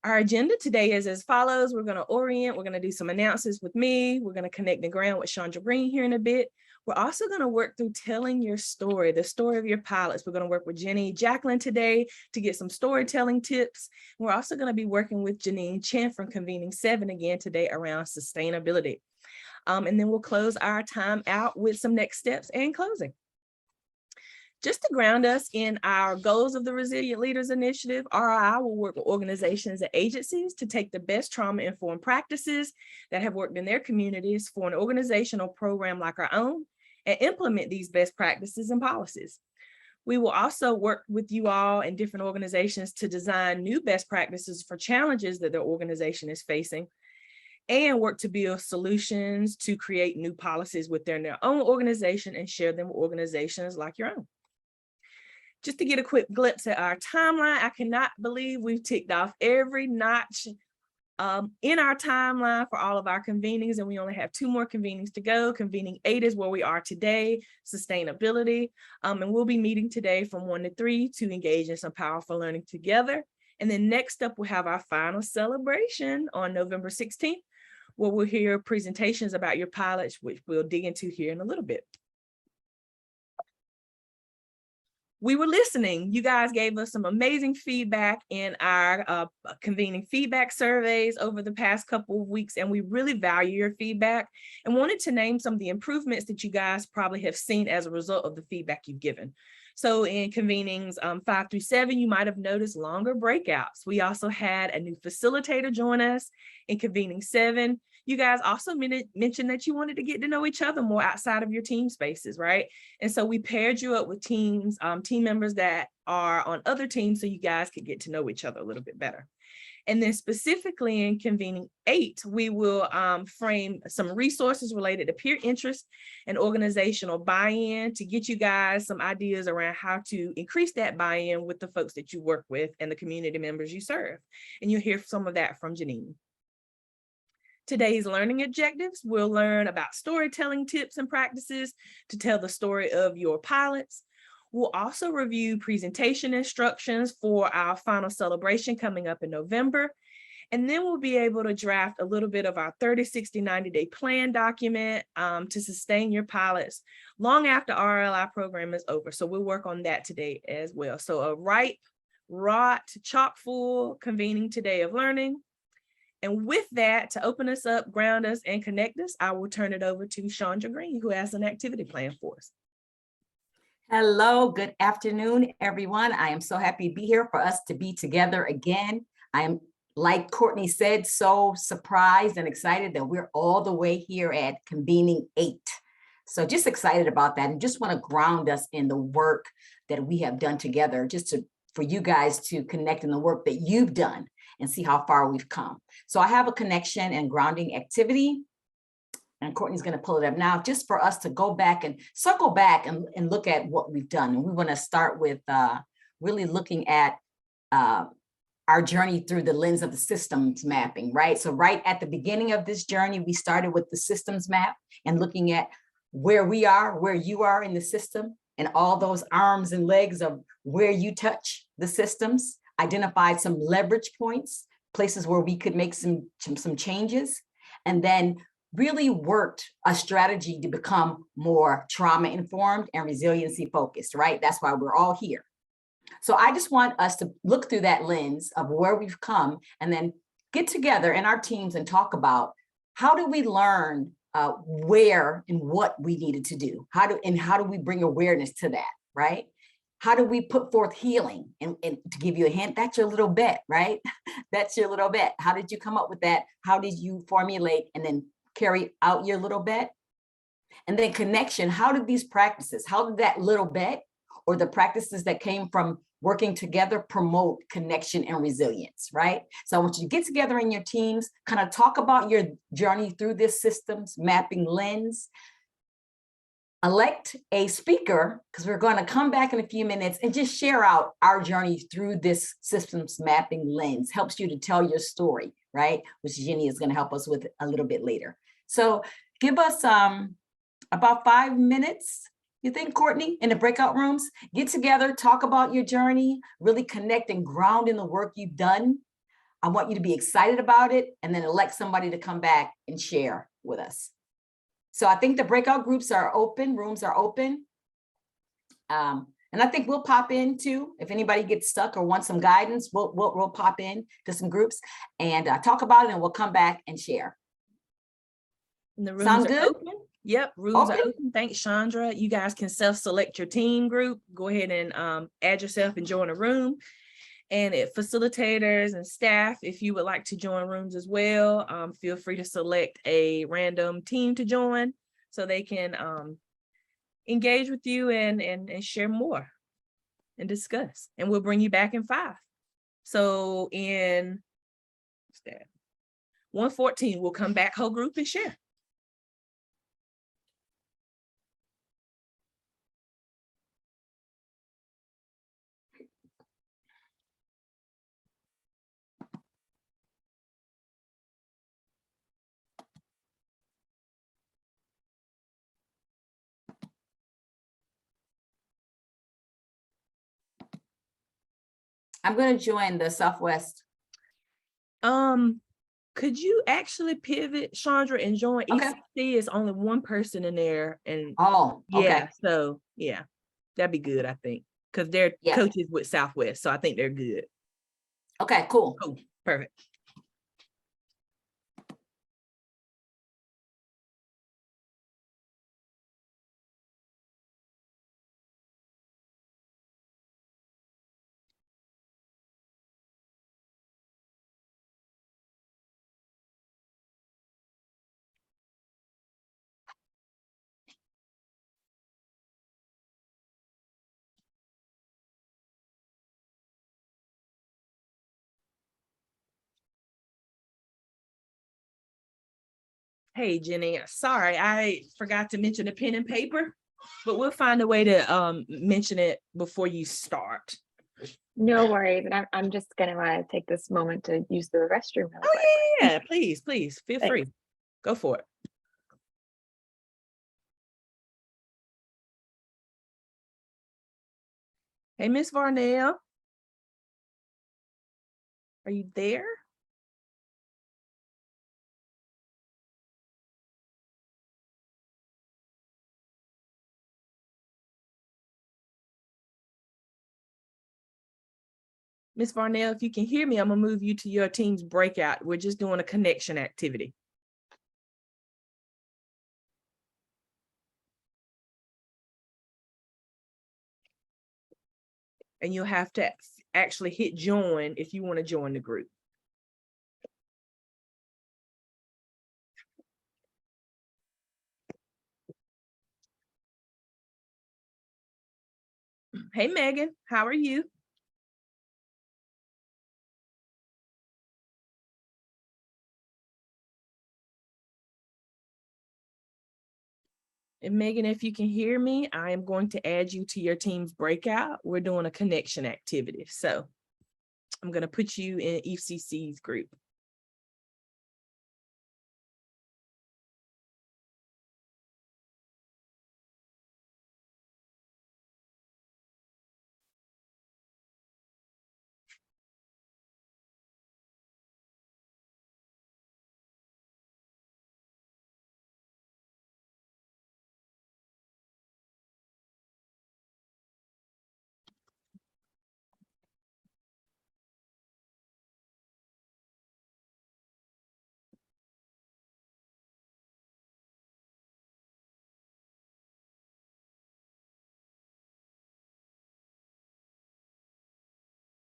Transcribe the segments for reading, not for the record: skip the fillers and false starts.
Our agenda today is as follows. We're going to do some announcements with me. We're going to connect the ground with Chandra Green here in a bit. We're also going to work through telling your story, the story of your pilots. We're going to work with Macklin today to get some storytelling tips. We're also going to be working with Janine Chen from Convening 7 again today around sustainability. And then we'll close our time out with some next steps and closing. Just to ground us in our goals of the Resilient Leaders Initiative, RII will work with organizations and agencies to take the best trauma-informed practices that have worked in their communities for an organizational program like our own and implement these best practices and policies. We will also work with you all and different organizations to design new best practices for challenges that their organization is facing and work to build solutions to create new policies within their own organization and share them with organizations like your own. Just to get a quick glimpse at our timeline, I cannot believe we've ticked off every notch in our timeline for all of our convenings, and we only have 2 more convenings to go. Convening 8 is where we are today, sustainability, and we'll be meeting today from 1 to 3 to engage in some powerful learning together. And then next up, we'll have our final celebration on November 16th, where we'll hear presentations about your pilots, which we'll dig into here in a little bit. We were listening. You guys gave us some amazing feedback in our convening feedback surveys over the past couple of weeks, and we really value your feedback and wanted to name some of the improvements that you guys probably have seen as a result of the feedback you've given. So in convenings 5 through 7, you might have noticed longer breakouts. We also had a new facilitator join us in convening 7. You guys also mentioned that you wanted to get to know each other more outside of your team spaces, right? And so we paired you up with team members that are on other teams so you guys could get to know each other a little bit better. And then specifically in convening 8, we will frame some resources related to peer interest and organizational buy-in to get you guys some ideas around how to increase that buy-in with the folks that you work with and the community members you serve. And you'll hear some of that from Janine. Today's learning objectives, we'll learn about storytelling tips and practices to tell the story of your pilots. We'll also review presentation instructions for our final celebration coming up in November. And then we'll be able to draft a little bit of our 30, 60, 90-day plan document to sustain your pilots long after RLI program is over. So we'll work on that today as well. So a ripe, wrought, chock full convening today of learning. And with that, to open us up, ground us, and connect us, I will turn it over to Chandra Green, who has an activity plan for us. Hello, good afternoon, everyone. I am so happy to be here for us to be together again. I am, like Courtney said, so surprised and excited that we're all the way here at Convening 8. So just excited about that and just want to ground us in the work that we have done together, just for you guys to connect in the work that you've done and see how far we've come. So I have a connection and grounding activity, and Courtney's going to pull it up now just for us to go back and circle back and look at what we've done. And we want to start with really looking at our journey through the lens of the systems mapping, right? So right at the beginning of this journey, we started with the systems map and looking at where we are, where you are in the system, and all those arms and legs of where you touch the systems, identified some leverage points, places where we could make some changes, and then really worked a strategy to become more trauma informed and resiliency focused, right? That's why we're all here. So I just want us to look through that lens of where we've come and then get together in our teams and talk about how do we learn where and what we needed to do? How do we bring awareness to that, right? How do we put forth healing? And to give you a hint, that's your little bet, right? That's your little bet. How did you come up with that? How did you formulate and then carry out your little bet? And then connection, how did these practices, how did that little bet or the practices that came from working together promote connection and resilience, right? So I want you to get together in your teams, kind of talk about your journey through this systems mapping lens, elect a speaker, because we're going to come back in a few minutes and just share out our journey through this systems mapping lens. Helps you to tell your story, right? Which Jenny is going to help us with a little bit later. So give us about 5 minutes You think, Courtney, in the breakout rooms? Get together, talk about your journey, really connect and ground in the work you've done. I want you to be excited about it and then elect somebody to come back and share with us. So I think the breakout groups are open, rooms are open. And I think we'll pop in too. If anybody gets stuck or wants some guidance, we'll pop in to some groups and talk about it, and we'll come back and share. And the rooms Sound are good? open. Yep, rooms are Open? open. Thanks, Chandra. You guys can self-select your team group. Go ahead and add yourself and join a room. And if facilitators and staff, if you would like to join rooms as well, feel free to select a random team to join so they can engage with you and share more and discuss. And we'll bring you back in 5. So in what's that? 114, we'll come back whole group and share. I'm going to join the Southwest. Could you actually pivot, Chandra, and join Okay. ECC? Is only one person in there, and Oh, okay. yeah, so yeah, that'd be good, I think, because they're coaches with Southwest, so I think they're good. Okay, cool. Cool, perfect. Hey, Jenny, sorry, I forgot to mention the pen and paper, but we'll find a way to mention it before you start. No worries. And I'm just gonna take this moment to use the restroom. Oh yeah, please, feel free. Go for it. Hey, Miss Varnell, are you there? Miss Varnell, if you can hear me, I'm gonna move you to your team's breakout. We're just doing a connection activity. And you'll have to actually hit join if you want to join the group. Hey, Megan, how are you? And Megan, if you can hear me, I am going to add you to your team's breakout. We're doing a connection activity. So I'm going to put you in ECC's group.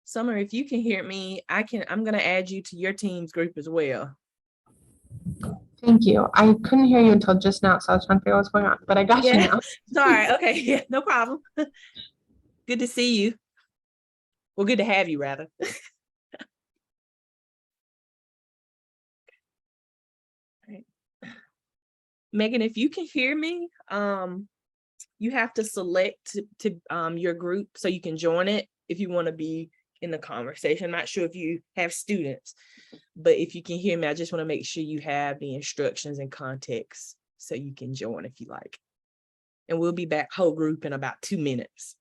Summer, if you can hear me, I'm going to add you to your team's group as well. Thank you. I couldn't hear you until just now, so I was trying to figure out what's going on, but I got you now. Sorry. Okay. Yeah, no problem. Good to see you. Well, good to have you, rather. Right. Megan, if you can hear me, you have to select to your group so you can join it if you want to be in the conversation. I'm not sure if you have students, but if you can hear me, I just want to make sure you have the instructions and context so you can join if you like. and we'll be back whole group in about 2 minutes.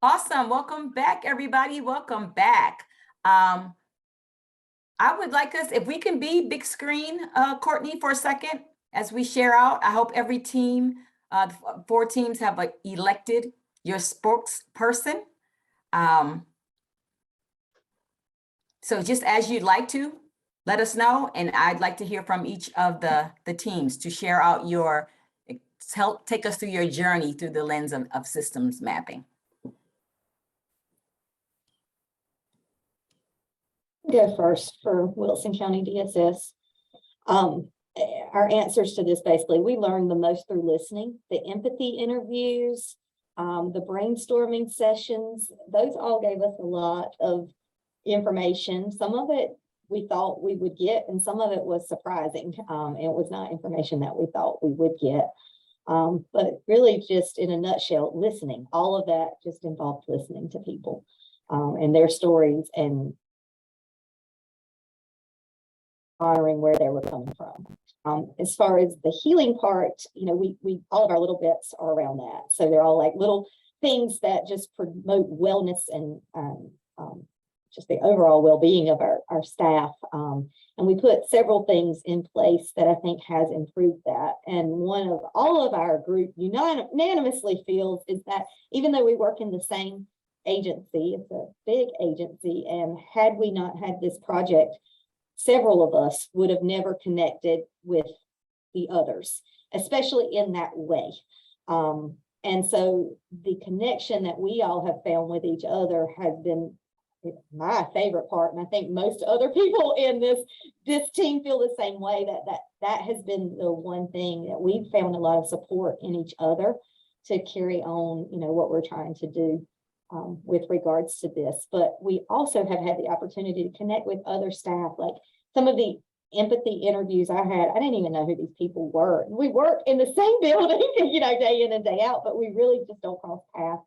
Awesome. Welcome back, everybody. Welcome back. I would like us, if we can be big screen, Courtney, for a second, as we share out. I hope every team, 4 teams have elected your spokesperson. So just as you'd like to, let us know. And I'd like to hear from each of the teams to share out help take us through your journey through the lens of systems mapping. Go first for Wilson County DSS. Our answers to this, basically, we learned the most through listening. The empathy interviews, the brainstorming sessions, those all gave us a lot of information. Some of it we thought we would get, and some of it was surprising. And it was not information that we thought we would get. But really, just in a nutshell, listening. All of that just involved listening to people and their stories and honoring where they were coming from. As far as the healing part, we all of our little bits are around that. So they're all like little things that just promote wellness and just the overall well-being of our staff. And we put several things in place that I think has improved that. And one of all of our group unanimously feels is that even though we work in the same agency, it's a big agency, and had we not had this project, several of us would have never connected with the others, especially in that way. And so the connection that we all have found with each other has been my favorite part. And I think most other people in this team feel the same way, that has been the one thing that we've found a lot of support in each other to carry on, what we're trying to do with regards to this. But we also have had the opportunity to connect with other staff. Like some of the empathy interviews I had, I didn't even know who these people were. We work in the same building, day in and day out, but we really just don't cross paths.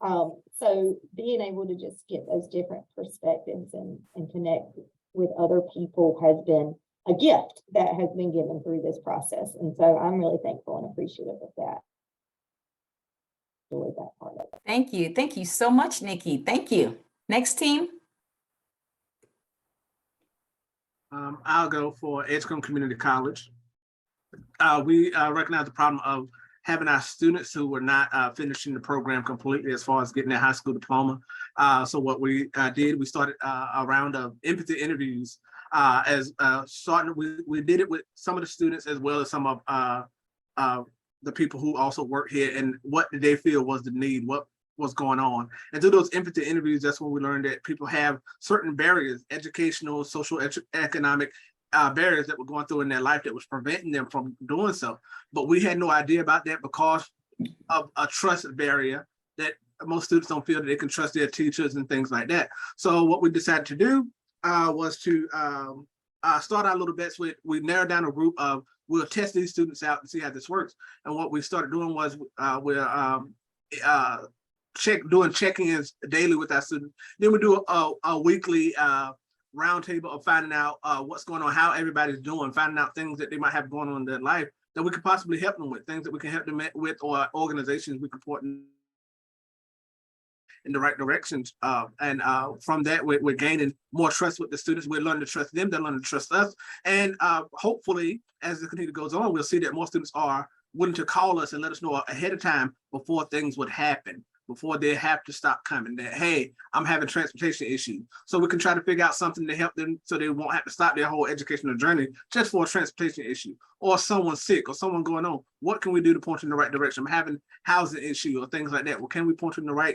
So being able to just get those different perspectives and connect with other people has been a gift that has been given through this process. And so I'm really thankful and appreciative of that. Enjoyed that part of it. Thank you. Thank you so much, Nikki. Thank you. Next team. I'll go for Edgecombe Community College. We recognize the problem of having our students who were not finishing the program completely as far as getting their high school diploma. So what we did, we started a round of empathy interviews we did it with some of the students as well as some of the people who also work here, and what did they feel was the need, what was going on. And through those empathy interviews, that's when we learned that people have certain barriers, educational, social, economic barriers that were going through in their life that was preventing them from doing so. But we had no idea about that because of a trust barrier that most students don't feel that they can trust their teachers and things like that. So what we decided to do was to start our little bets with, we narrowed down a group of, we'll test these students out and see how this works. And what we started doing was we're doing check-ins daily with our students. Then we do a weekly roundtable of finding out what's going on, how everybody's doing, finding out things that they might have going on in their life that we could possibly help them with, things that we can help them with, or organizations we can support in the right directions. And from that, we're gaining more trust with the students. We're learning to trust them, they're learning to trust us. And hopefully, as the community goes on, we'll see that more students are willing to call us and let us know ahead of time before things would happen, before they have to stop coming, that, hey, I'm having transportation issues. So we can try to figure out something to help them so they won't have to stop their whole educational journey just for a transportation issue, or someone sick or someone going on. What can we do to point in the right direction? I'm having housing issue or things like that. Well, can we point in the right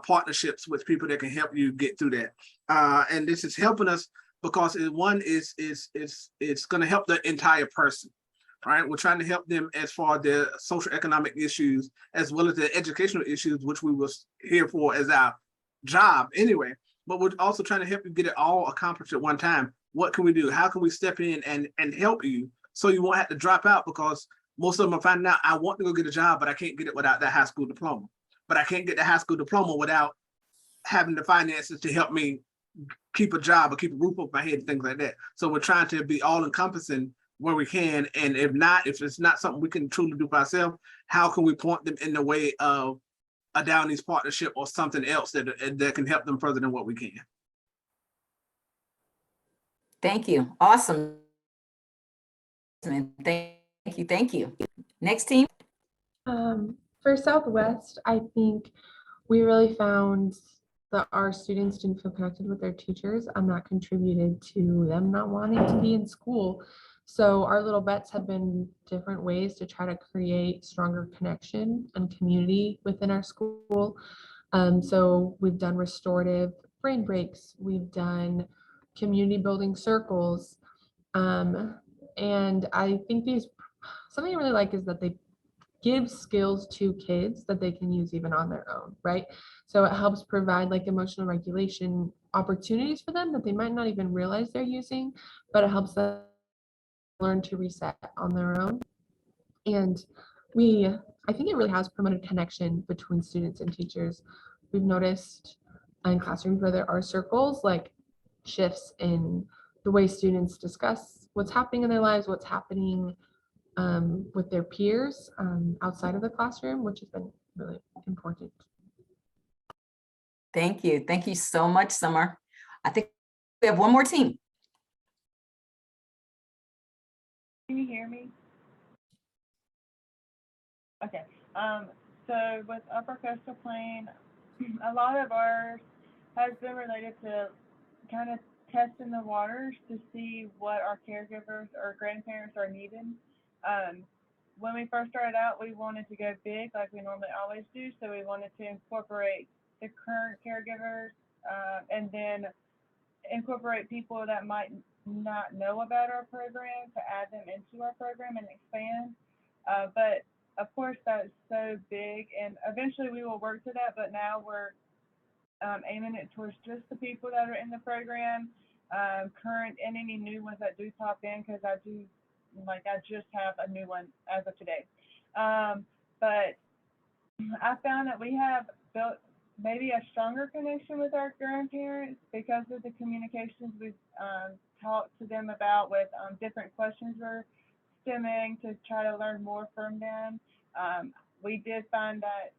partnerships with people that can help you get through that? And this is helping us because it's going to help the entire person. Right, we're trying to help them as far as their social economic issues, as well as their educational issues, which we was here for as our job anyway. But we're also trying to help you get it all accomplished at one time. What can we do? How can we step in and help you so you won't have to drop out? Because most of them are finding out, I want to go get a job, but I can't get it without that high school diploma. But I can't get the high school diploma without having the finances to help me keep a job or keep a roof over my head and things like that. So we're trying to be all encompassing where we can, and if it's not something we can truly do for ourselves, how can we point them in the way of a Downey's partnership or something else that can help them further than what we can? Thank you. Awesome. Thank you. Next team. For Southwest, I think we really found that our students didn't feel connected with their teachers, and that contributed to them not wanting to be in school. So our little bets have been different ways to try to create stronger connection and community within our school. So we've done restorative brain breaks, we've done community building circles. And I think something I really like is that they give skills to kids that they can use even on their own, right? So it helps provide like emotional regulation opportunities for them that they might not even realize they're using, but it helps them learn to reset on their own. And I think it really has promoted connection between students and teachers. We've noticed in classrooms where there are circles, like shifts in the way students discuss what's happening in their lives, what's happening with their peers outside of the classroom, which has been really important. Thank you. Thank you so much, Summer. I think we have one more team. Can you hear me? Okay. So with Upper Coastal Plain, a lot of ours has been related to kind of testing the waters to see what our caregivers or grandparents are needing. When we first started out, we wanted to go big like we normally always do. So we wanted to incorporate the current caregivers and then incorporate people that might not know about our program to add them into our program and expand. But of course, that's so big, and eventually we will work to that. But now we're aiming it towards just the people that are in the program, current and any new ones that do pop in, because I just have a new one as of today. But I found that we have built maybe a stronger connection with our grandparents because of the communications we've talked to them about with different questions we're stemming to try to learn more from them. We did find that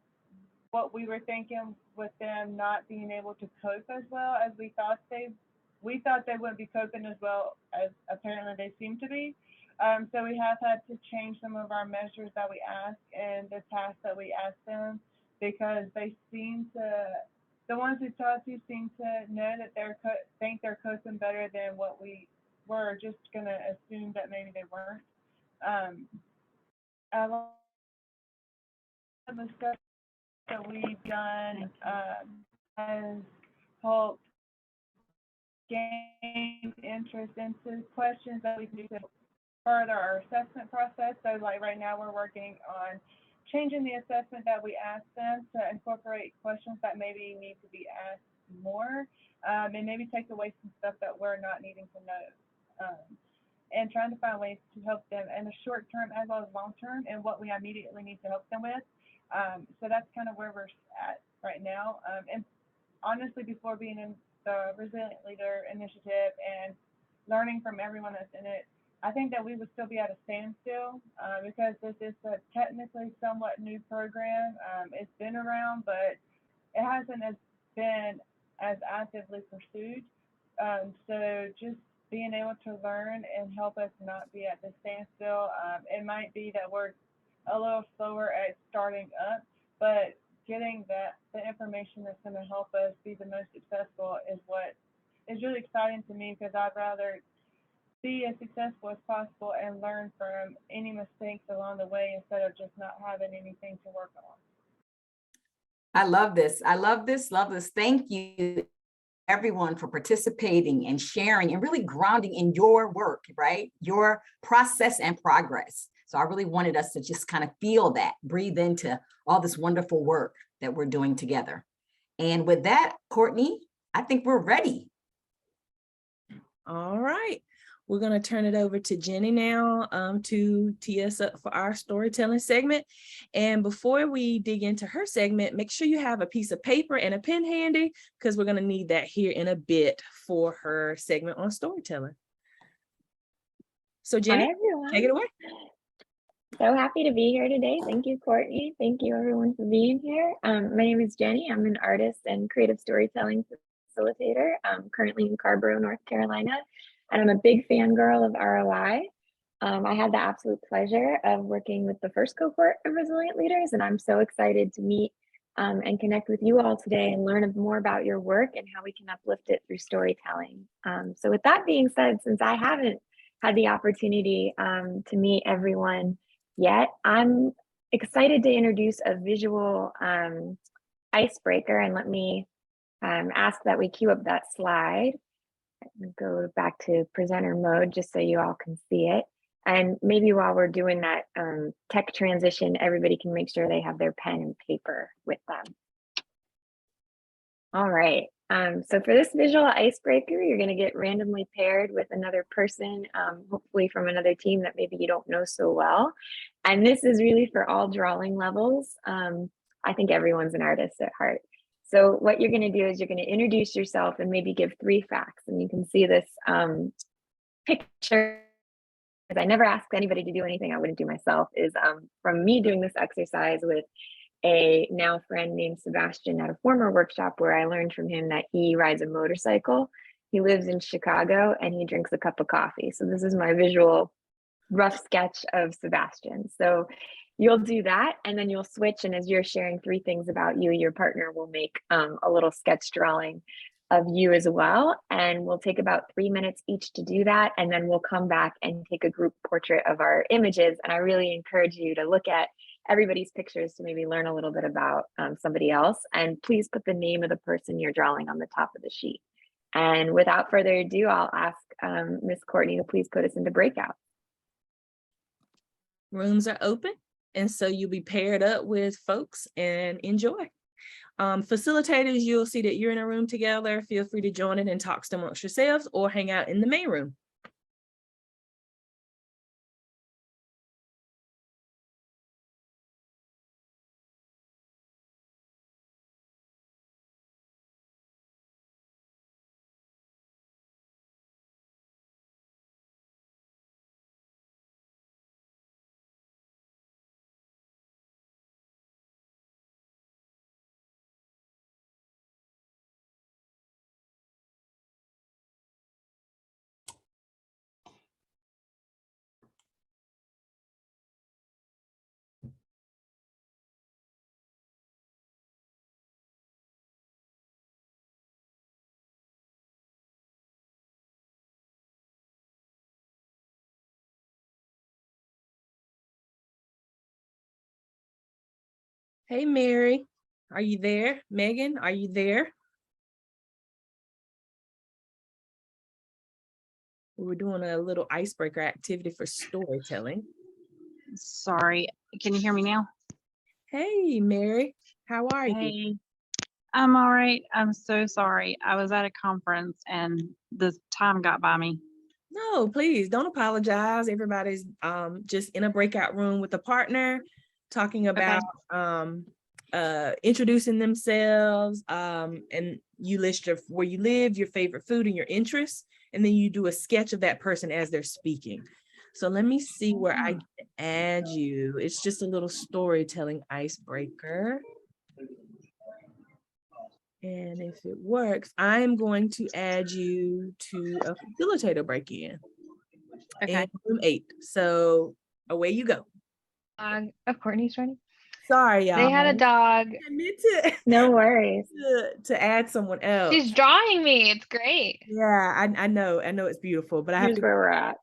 what we were thinking with them not being able to cope as well as we thought they wouldn't be coping as well as apparently they seem to be. So we have had to change some of our measures that we ask and the tasks that we ask them because they seem to, the ones we talked to seem to know that think they're coping better than what we were just gonna assume that maybe they weren't. A lot of the stuff that we've done has helped gain interest into questions that we can do to further our assessment process. So like right now we're working on changing the assessment that we ask them to incorporate questions that maybe need to be asked more and maybe take away some stuff that we're not needing to know. And trying to find ways to help them in the short term as well as long term and what we immediately need to help them with. So that's kind of where we're at right now. And honestly, before being in the Resilient Leader Initiative and learning from everyone that's in it, I think that we would still be at a standstill because this is a technically somewhat new program. It's been around, but it hasn't been as actively pursued. So just being able to learn and help us not be at the standstill. It might be that we're a little slower at starting up, but getting the information that's going to help us be the most successful is what is really exciting to me because I'd rather be as successful as possible and learn from any mistakes along the way instead of just not having anything to work on. I love this. I love this. Love this. Thank you, everyone, for participating and sharing and really grounding in your work, right? Your process and progress. So I really wanted us to just kind of feel that, breathe into all this wonderful work that we're doing together. And with that, Courtney, I think we're ready. All right. We're going to turn it over to Jenny now to tee us up for our storytelling segment. And before we dig into her segment, make sure you have a piece of paper and a pen handy because we're going to need that here in a bit for her segment on storytelling. So Jenny, Hi, everyone. take it away. So happy to be here today. Thank you, Courtney. Thank you, everyone, for being here. My name is Jenny. I'm an artist and creative storytelling facilitator. I'm currently in Carborough, North Carolina, and I'm a big fangirl of ROI. I had the absolute pleasure of working with the first cohort of Resilient Leaders, and I'm so excited to meet and connect with you all today and learn more about your work and how we can uplift it through storytelling. So with that being said, since I haven't had the opportunity to meet everyone yet, I'm excited to introduce a visual icebreaker, and let me ask that we queue up that slide. Go back to presenter mode just so you all can see it. And maybe while we're doing that tech transition, everybody can make sure they have their pen and paper with them. All right. So for this visual icebreaker, you're going to get randomly paired with another person, hopefully from another team that maybe you don't know so well. And this is really for all drawing levels. I think everyone's an artist at heart. So what you're going to do is you're going to introduce yourself and maybe give 3 facts. And you can see this picture, because I never asked anybody to do anything I wouldn't do myself, is from me doing this exercise with a now friend named Sebastian at a former workshop where I learned from him that he rides a motorcycle. He lives in Chicago and he drinks a cup of coffee. So this is my visual rough sketch of Sebastian. So you'll do that and then you'll switch. And as you're sharing 3 things about you, your partner will make a little sketch drawing of you as well. And we'll take about 3 minutes each to do that. And then we'll come back and take a group portrait of our images. And I really encourage you to look at everybody's pictures to maybe learn a little bit about somebody else. And please put the name of the person you're drawing on the top of the sheet. And without further ado, I'll ask Miss Courtney to please put us into breakout. Rooms are open, and so you'll be paired up with folks and enjoy. Facilitators, you'll see that you're in a room together. Feel free to join in and talk amongst yourselves or hang out in the main room. Hey, Mary, are you there? Megan, are you there? We were doing a little icebreaker activity for storytelling. Sorry, can you hear me now? Hey, Mary, how are you? Hey, I'm all right. I'm so sorry. I was at a conference and the time got by me. No, please don't apologize. Everybody's just in a breakout room with a partner talking about introducing themselves, and you list where you live, your favorite food, and your interests, and then you do a sketch of that person as they're speaking. So let me see where I can add you. It's just a little storytelling icebreaker. And if it works, I'm going to add you to a facilitator break-in. Okay. In room 8. So away you go. Of Courtney's running. Sorry, y'all. They had a dog. I meant No worries. to add someone else. She's drawing me. It's great. Yeah, I know it's beautiful, but I have Here's to. where we're at.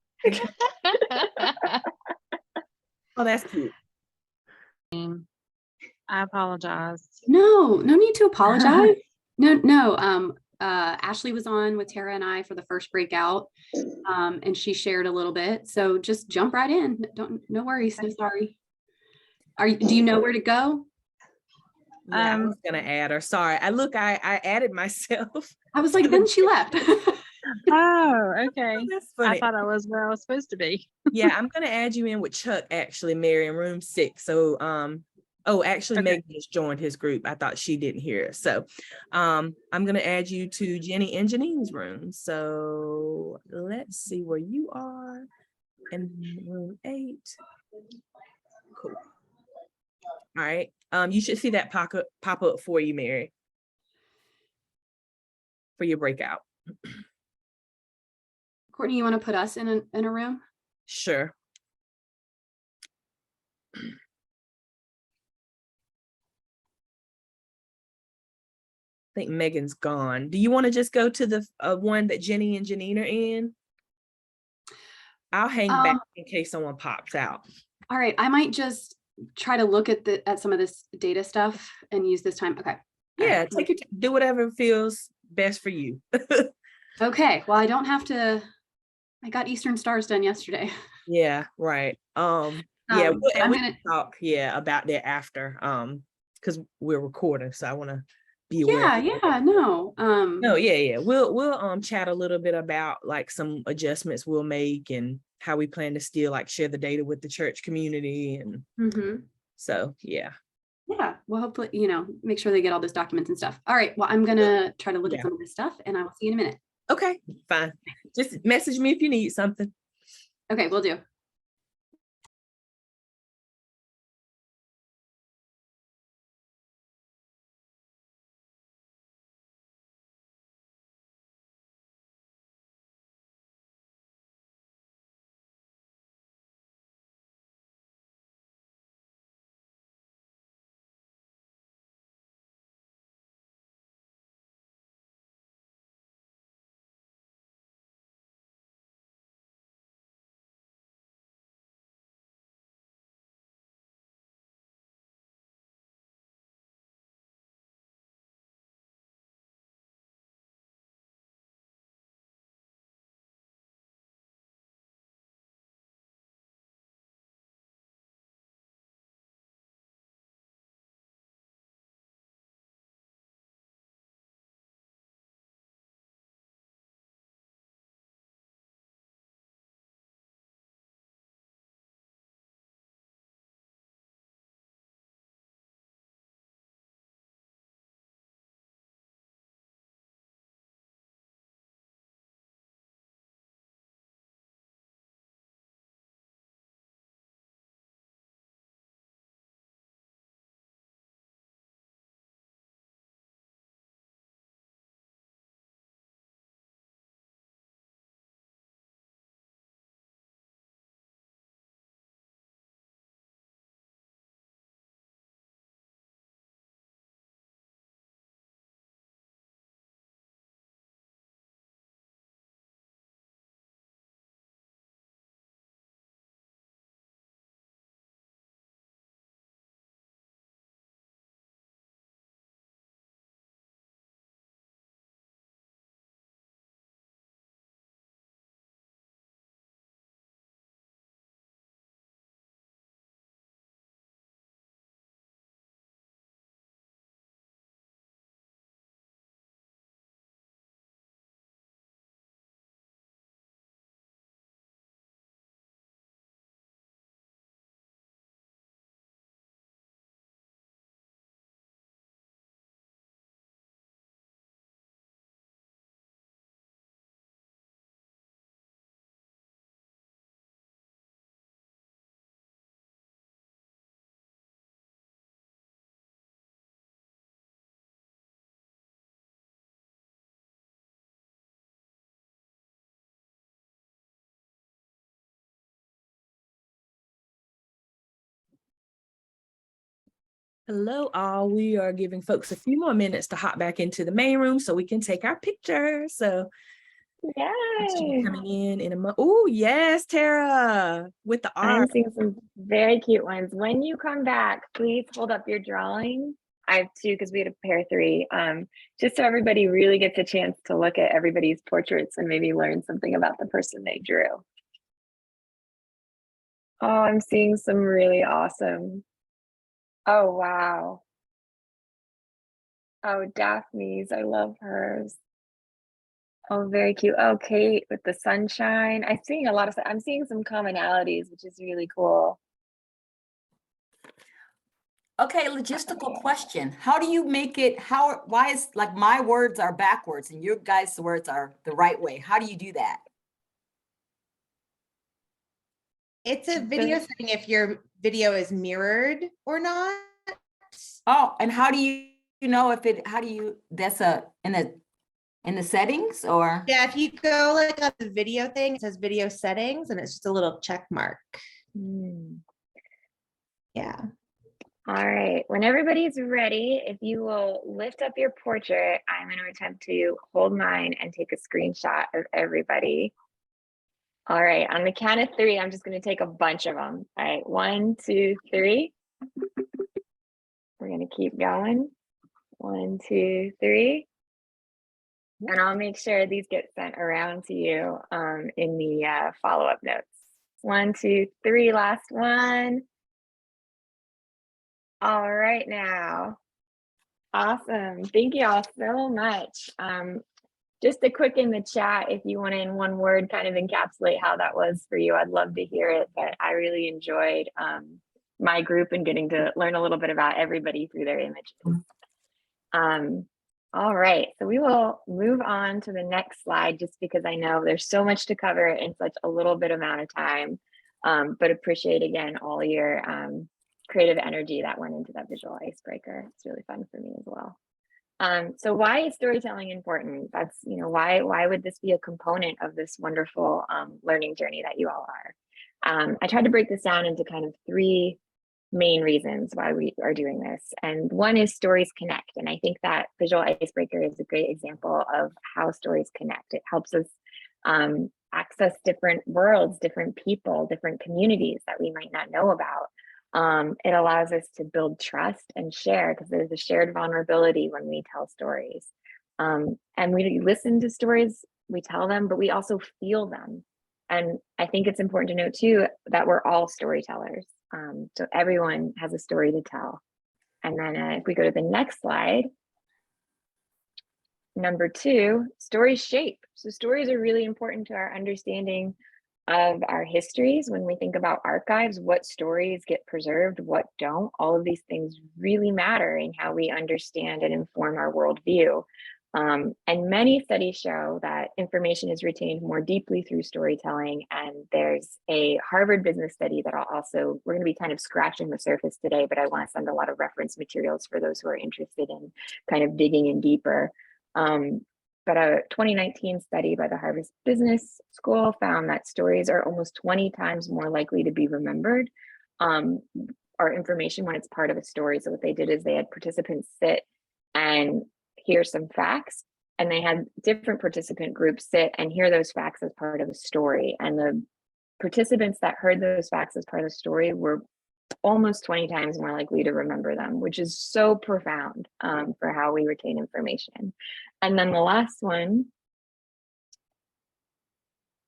Oh, that's cute. I apologize. No need to apologize. No. Ashley was on with Tara and I for the first breakout, and she shared a little bit. So just jump right in. No worries. No sorry. Do you know where to go? Yeah, I was gonna add her. Sorry, I added myself. I was like, then she left. Oh, okay. That's I funny. thought I was where I was supposed to be. Yeah, I'm gonna add you in with Chuck, actually, Mary, in room 6. So actually Okay. Megan just joined his group. I thought she didn't hear it. So I'm gonna add you to Jenny and Janine's room. So let's see where you are in room 8. Cool. All right. You should see that pop up for you, Mary, for your breakout. Courtney, you want to put us in a room? Sure. I think Megan's gone. Do you want to just go to the one that Jenny and Janine are in? I'll hang back in case someone pops out. All right. I might just try to look at some of this data stuff and use this time. Okay. Yeah, take your do whatever feels best for you. Okay. Well, I don't have to. I got Eastern Stars done yesterday. Yeah, right. Yeah, I'm we gonna can talk about that after, because we're recording, so I want to be aware. Yeah, no. No, yeah. We'll chat a little bit about like some adjustments we'll make and how we plan to still like share the data with the church community, and so yeah. Yeah, well, hopefully, make sure they get all those documents and stuff. All right, well, I'm gonna try to look at some of this stuff and I will see you in a minute. Okay, fine. Just message me if you need something. Okay, will do. Hello all. We are giving folks a few more minutes to hop back into the main room so we can take our picture. So Yay! coming in a month. Oh, yes, Tara, with the I'm art. seeing some very cute ones. When you come back, please hold up your drawing. I have two because we had a pair three. Just so everybody really gets a chance to look at everybody's portraits and maybe learn something about the person they drew. Oh, I'm seeing some really awesome. Oh, wow. Oh, Daphne's, I love hers. Oh, very cute. Oh, Kate with the sunshine. I'm seeing a lot of, I'm seeing some commonalities, which is really cool. Okay, logistical question. How do you make it, why is, like, my words are backwards and your guys' words are the right way? How do you do that? It's a video setting if your video is mirrored or not. Oh, and how do you know if it, that's in the settings or? Yeah, if you go like on the video thing, it says video settings and it's just a little check mark. Yeah. All right, when everybody's ready, if you will lift up your portrait, I'm going to attempt to hold mine and take a screenshot of everybody. All right, on the count of three, I'm just going to take a bunch of them. All right, 1, 2, 3. We're going to keep going. 1, 2, 3. And I'll make sure these get sent around to you in the follow-up notes. 1, 2, 3, last one. All right now. Awesome. Thank you all so much. Just a quick in the chat, if you want to, in one word, kind of encapsulate how that was for you, I'd love to hear it. But I really enjoyed my group and getting to learn a little bit about everybody through their images. All right, so we will move on to the next slide just because I know there's so much to cover in such a little bit amount of time, but appreciate again all your creative energy that went into that visual icebreaker. It's really fun for me as well. So why is storytelling important? That's, you know, why would this be a component of this wonderful learning journey that you all are? I tried to break this down into kind of 3 main reasons why we are doing this. And one is stories connect. And I think that visual icebreaker is a great example of how stories connect. It helps us access different worlds, different people, different communities that we might not know about. It allows us to build trust and share because there's a shared vulnerability when we tell stories. And we listen to stories, we tell them, but we also feel them. And I think it's important to note too that we're all storytellers. So everyone has a story to tell. And then if we go to the next slide, number 2, stories shape. So stories are really important to our understanding of our histories. When we think about archives, what stories get preserved, what don't, all of these things really matter in how we understand and inform our worldview. And many studies show that information is retained more deeply through storytelling. And there's a Harvard business study that we're going to be kind of scratching the surface today, but I want to send a lot of reference materials for those who are interested in kind of digging in deeper. But a 2019 study by the Harvard Business School found that stories are almost 20 times more likely to be remembered, or information when it's part of a story. So what they did is they had participants sit and hear some facts, and they had different participant groups sit and hear those facts as part of a story. And the participants that heard those facts as part of the story were almost 20 times more likely to remember them, which is so profound for how we retain information. And then the last one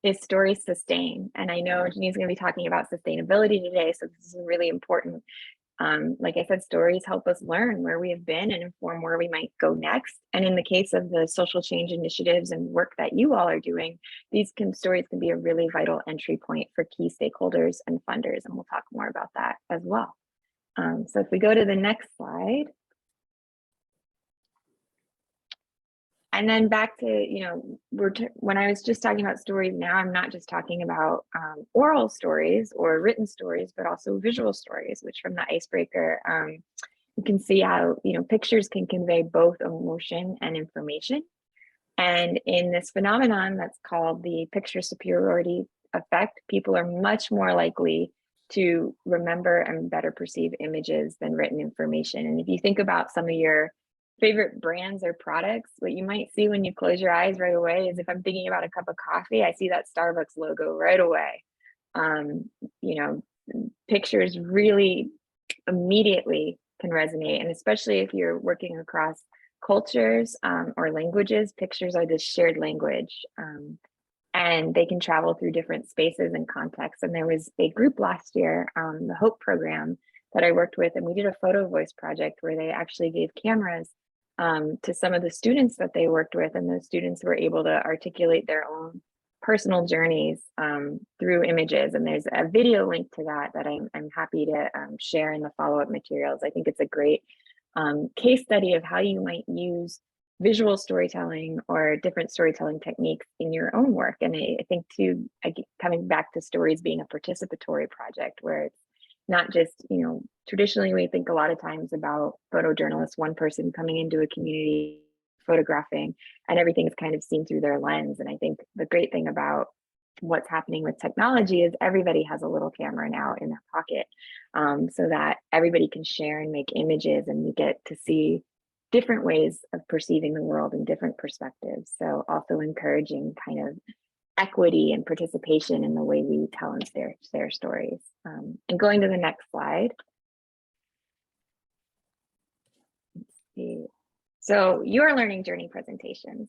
is stories sustain. And I know Janine's going to be talking about sustainability today, so this is really important. Like I said, stories help us learn where we have been and inform where we might go next. And in the case of the social change initiatives and work that you all are doing, stories can be a really vital entry point for key stakeholders and funders. And we'll talk more about that as well. So if we go to the next slide. And then back to, you know, when I was just talking about stories, now I'm not just talking about oral stories or written stories, but also visual stories, which from the icebreaker, you can see how, you know, pictures can convey both emotion and information. And in this phenomenon that's called the picture superiority effect, people are much more likely to remember and better perceive images than written information. And if you think about some of your favorite brands or products, what you might see when you close your eyes right away is if I'm thinking about a cup of coffee, I see that Starbucks logo right away. You know, pictures really immediately can resonate, and especially if you're working across cultures or languages, pictures are this shared language, and they can travel through different spaces and contexts. And there was a group last year, the Hope program, that I worked with, and we did a photo voice project where they actually gave cameras to some of the students that they worked with, and those students were able to articulate their own personal journeys through images. And there's a video link to that I'm happy to share in the follow-up materials. I think it's a great case study of how you might use visual storytelling or different storytelling techniques in your own work. And I think too, coming back to stories being a participatory project where it's not just, you know, traditionally we think a lot of times about photojournalists, one person coming into a community photographing and everything is kind of seen through their lens. And I think the great thing about what's happening with technology is everybody has a little camera now in their pocket, so that everybody can share and make images, and we get to see different ways of perceiving the world in different perspectives. So also encouraging kind of equity and participation in the way we tell and share stories. And going to the next slide. Let's see. So your learning journey presentations.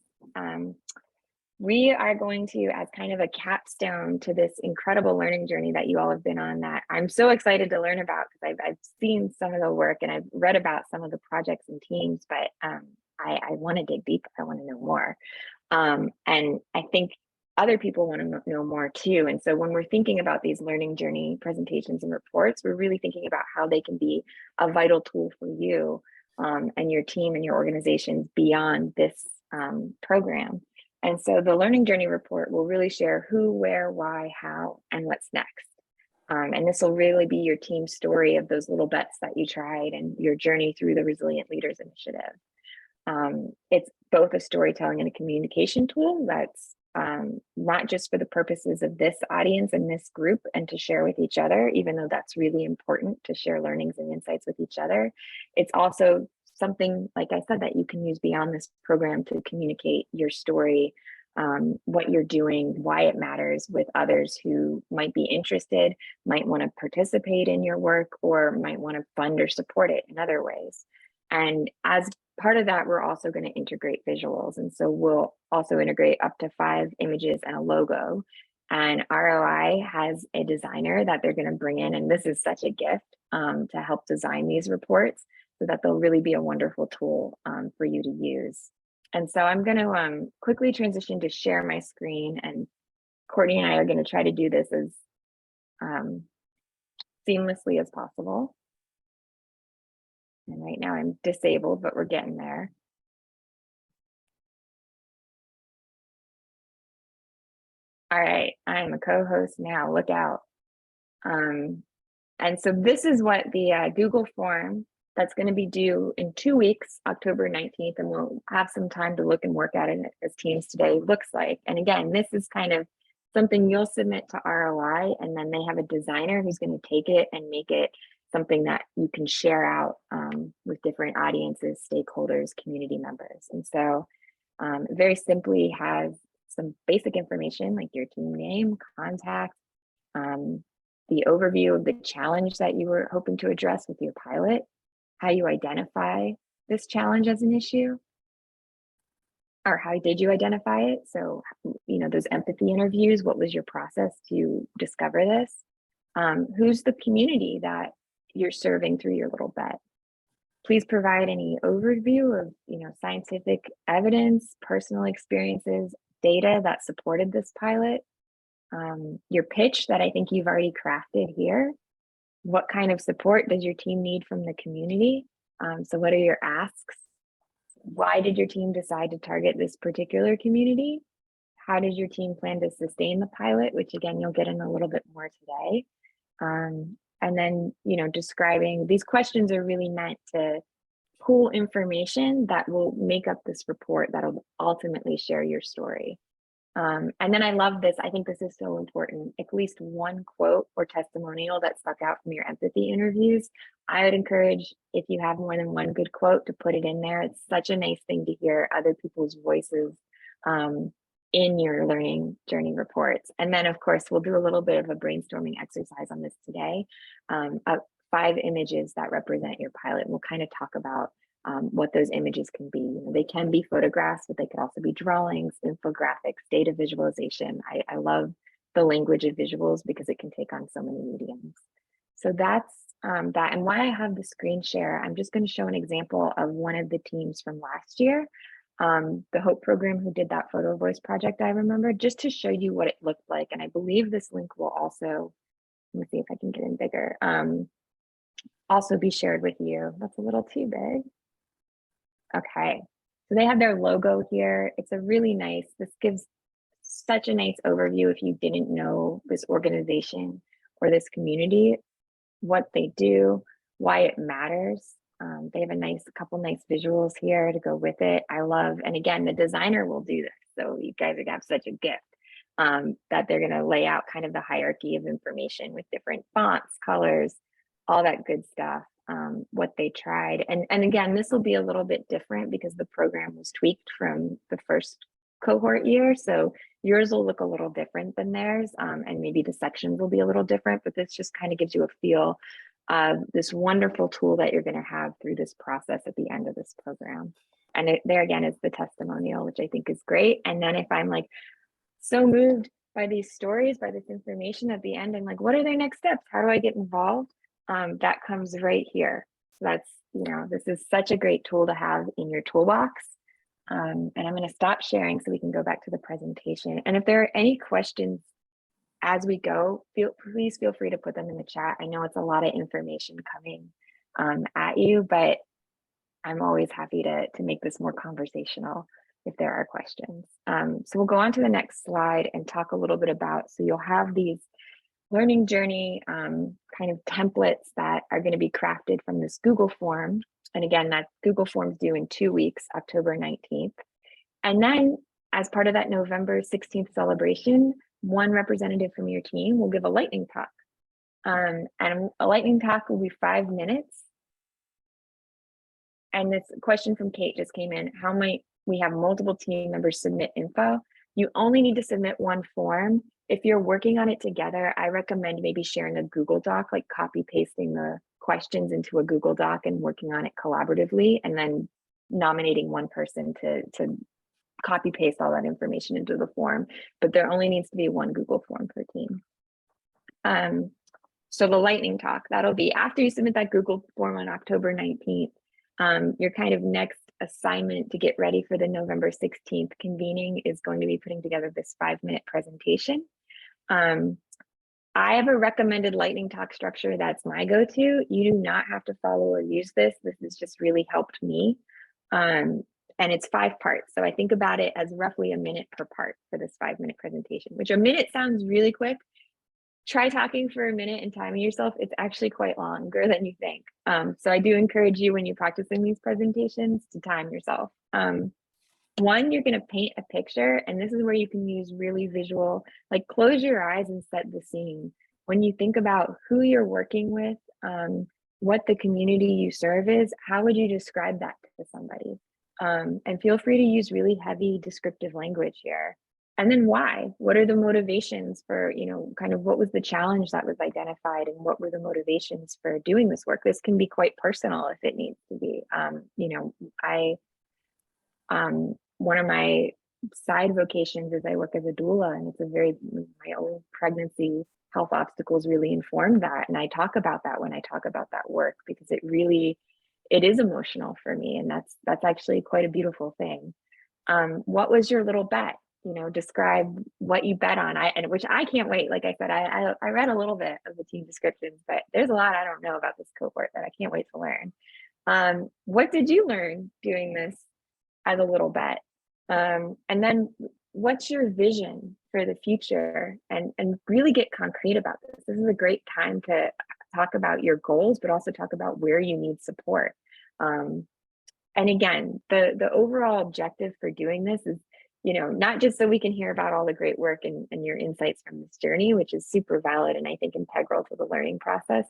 We are going to, as kind of a capstone to this incredible learning journey that you all have been on, that I'm so excited to learn about, because I've seen some of the work and I've read about some of the projects and teams, but I want to dig deep. I want to know more. And I think other people want to know more too. And so when we're thinking about these learning journey presentations and reports, we're really thinking about how they can be a vital tool for you and your team and your organizations beyond this program. And so the learning journey report will really share who, where, why, how, and what's next. And this will really be your team story of those little bets that you tried and your journey through the Resilient Leaders Initiative. It's both a storytelling and a communication tool that's not just for the purposes of this audience and this group and to share with each other, even though that's really important to share learnings and insights with each other. It's also something, like I said, that you can use beyond this program to communicate your story, what you're doing, why it matters with others who might be interested, might want to participate in your work, or might want to fund or support it in other ways. And as part of that, we're also going to integrate visuals. And so we'll also integrate up to 5 images and a logo. And ROI has a designer that they're going to bring in. And this is such a gift to help design these reports, so that they'll really be a wonderful tool for you to use. And so I'm going to quickly transition to share my screen, and Courtney and I are going to try to do this as seamlessly as possible. And right now I'm disabled, but we're getting there. All right, I'm a co-host now, look out. And so this is what the Google form that's going to be due in 2 weeks, October 19th, and we'll have some time to look and work at it as teams today looks like. And again, this is kind of something you'll submit to ROI, and then they have a designer who's going to take it and make it something that you can share out with different audiences, stakeholders, community members. And so very simply has some basic information like your team name, contact, the overview of the challenge that you were hoping to address with your pilot, how you identify this challenge as an issue, or how did you identify it? So, you know, those empathy interviews, what was your process to discover this? Who's the community that you're serving through your little bet? Please provide any overview of, you know, scientific evidence, personal experiences, data that supported this pilot. Your pitch that I think you've already crafted here. What kind of support does your team need from the community? So what are your asks? Why did your team decide to target this particular community? How did your team plan to sustain the pilot, which again, you'll get in a little bit more today. And then, you know, describing, these questions are really meant to pull information that will make up this report that'll ultimately share your story. And then I love this. I think this is so important. At least one quote or testimonial that stuck out from your empathy interviews. I would encourage, if you have more than one good quote, to put it in there. It's such a nice thing to hear other people's voices in your learning journey reports. And then, of course, we'll do a little bit of a brainstorming exercise on this today. 5 images that represent your pilot. We'll kind of talk about what those images can be. You know, they can be photographs, but they could also be drawings, infographics, data visualization. I love the language of visuals because it can take on so many mediums. So that's that. And why I have the screen share, I'm just going to show an example of one of the teams from last year, the Hope program, who did that photo voice project I remember, just to show you what it looked like. And I believe this link will also, let me see if I can get in bigger, also be shared with you. That's a little too big. Okay, so they have their logo here. It's a really nice, this gives such a nice overview if you didn't know this organization or this community, what they do, why it matters. They have a couple nice visuals here to go with it. I love, and again, the designer will do this. So you guys are gonna have such a gift that they're gonna lay out kind of the hierarchy of information with different fonts, colors, all that good stuff. What they tried. And again, this will be a little bit different because the program was tweaked from the first cohort year. So yours will look a little different than theirs. And maybe the sections will be a little different, but this just kind of gives you a feel of this wonderful tool that you're going to have through this process at the end of this program. And there again is the testimonial, which I think is great. And then if I'm like so moved by these stories, by this information at the end, I'm like, what are their next steps? How do I get involved? That comes right here. So that's, you know, this is such a great tool to have in your toolbox. And I'm going to stop sharing so we can go back to the presentation. And if there are any questions as we go, please feel free to put them in the chat. I know it's a lot of information coming at you, but I'm always happy to make this more conversational if there are questions. So we'll go on to the next slide and talk a little bit about, so you'll have these learning journey kind of templates that are going to be crafted from this Google form. And again, that Google form's due in 2 weeks, October 19th. And then as part of that November 16th celebration, one representative from your team will give a lightning talk. And a lightning talk will be 5 minutes. And this question from Kate just came in, how might we have multiple team members submit info? You only need to submit one form. If you're working on it together, I recommend maybe sharing a Google Doc, like copy pasting the questions into a Google Doc and working on it collaboratively, and then nominating one person to copy paste all that information into the form. But there only needs to be one Google form per team. So the lightning talk, that'll be after you submit that Google form on October 19th. Your kind of next assignment to get ready for the November 16th convening is going to be putting together this 5-minute presentation. I have a recommended lightning talk structure that's my go-to. You do not have to follow or use this. This has just really helped me. And it's 5 parts. So I think about it as roughly a minute per part for this 5-minute presentation, which a minute sounds really quick. Try talking for a minute and timing yourself. It's actually quite longer than you think. So I do encourage you when you're practicing these presentations to time yourself. One, you're going to paint a picture, and this is where you can use really visual, like close your eyes and set the scene. When you think about who you're working with, what the community you serve is, how would you describe that to somebody? And feel free to use really heavy descriptive language here. And then why? What are the motivations for, you know, kind of what was the challenge that was identified and what were the motivations for doing this work? This can be quite personal if it needs to be. You know, one of my side vocations is I work as a doula, and it's my own pregnancy health obstacles really informed that. And I talk about that when I talk about that work, because it is emotional for me. And that's actually quite a beautiful thing. What was your little bet? You know, describe what you bet on. Which I can't wait. Like I said, I read a little bit of the team descriptions, but there's a lot I don't know about this cohort that I can't wait to learn. What did you learn doing this as a little bet? And then what's your vision for the future, and really get concrete about this. This is a great time to talk about your goals, but also talk about where you need support. And again, the overall objective for doing this is, not just so we can hear about all the great work and your insights from this journey, which is super valid and I think integral to the learning process,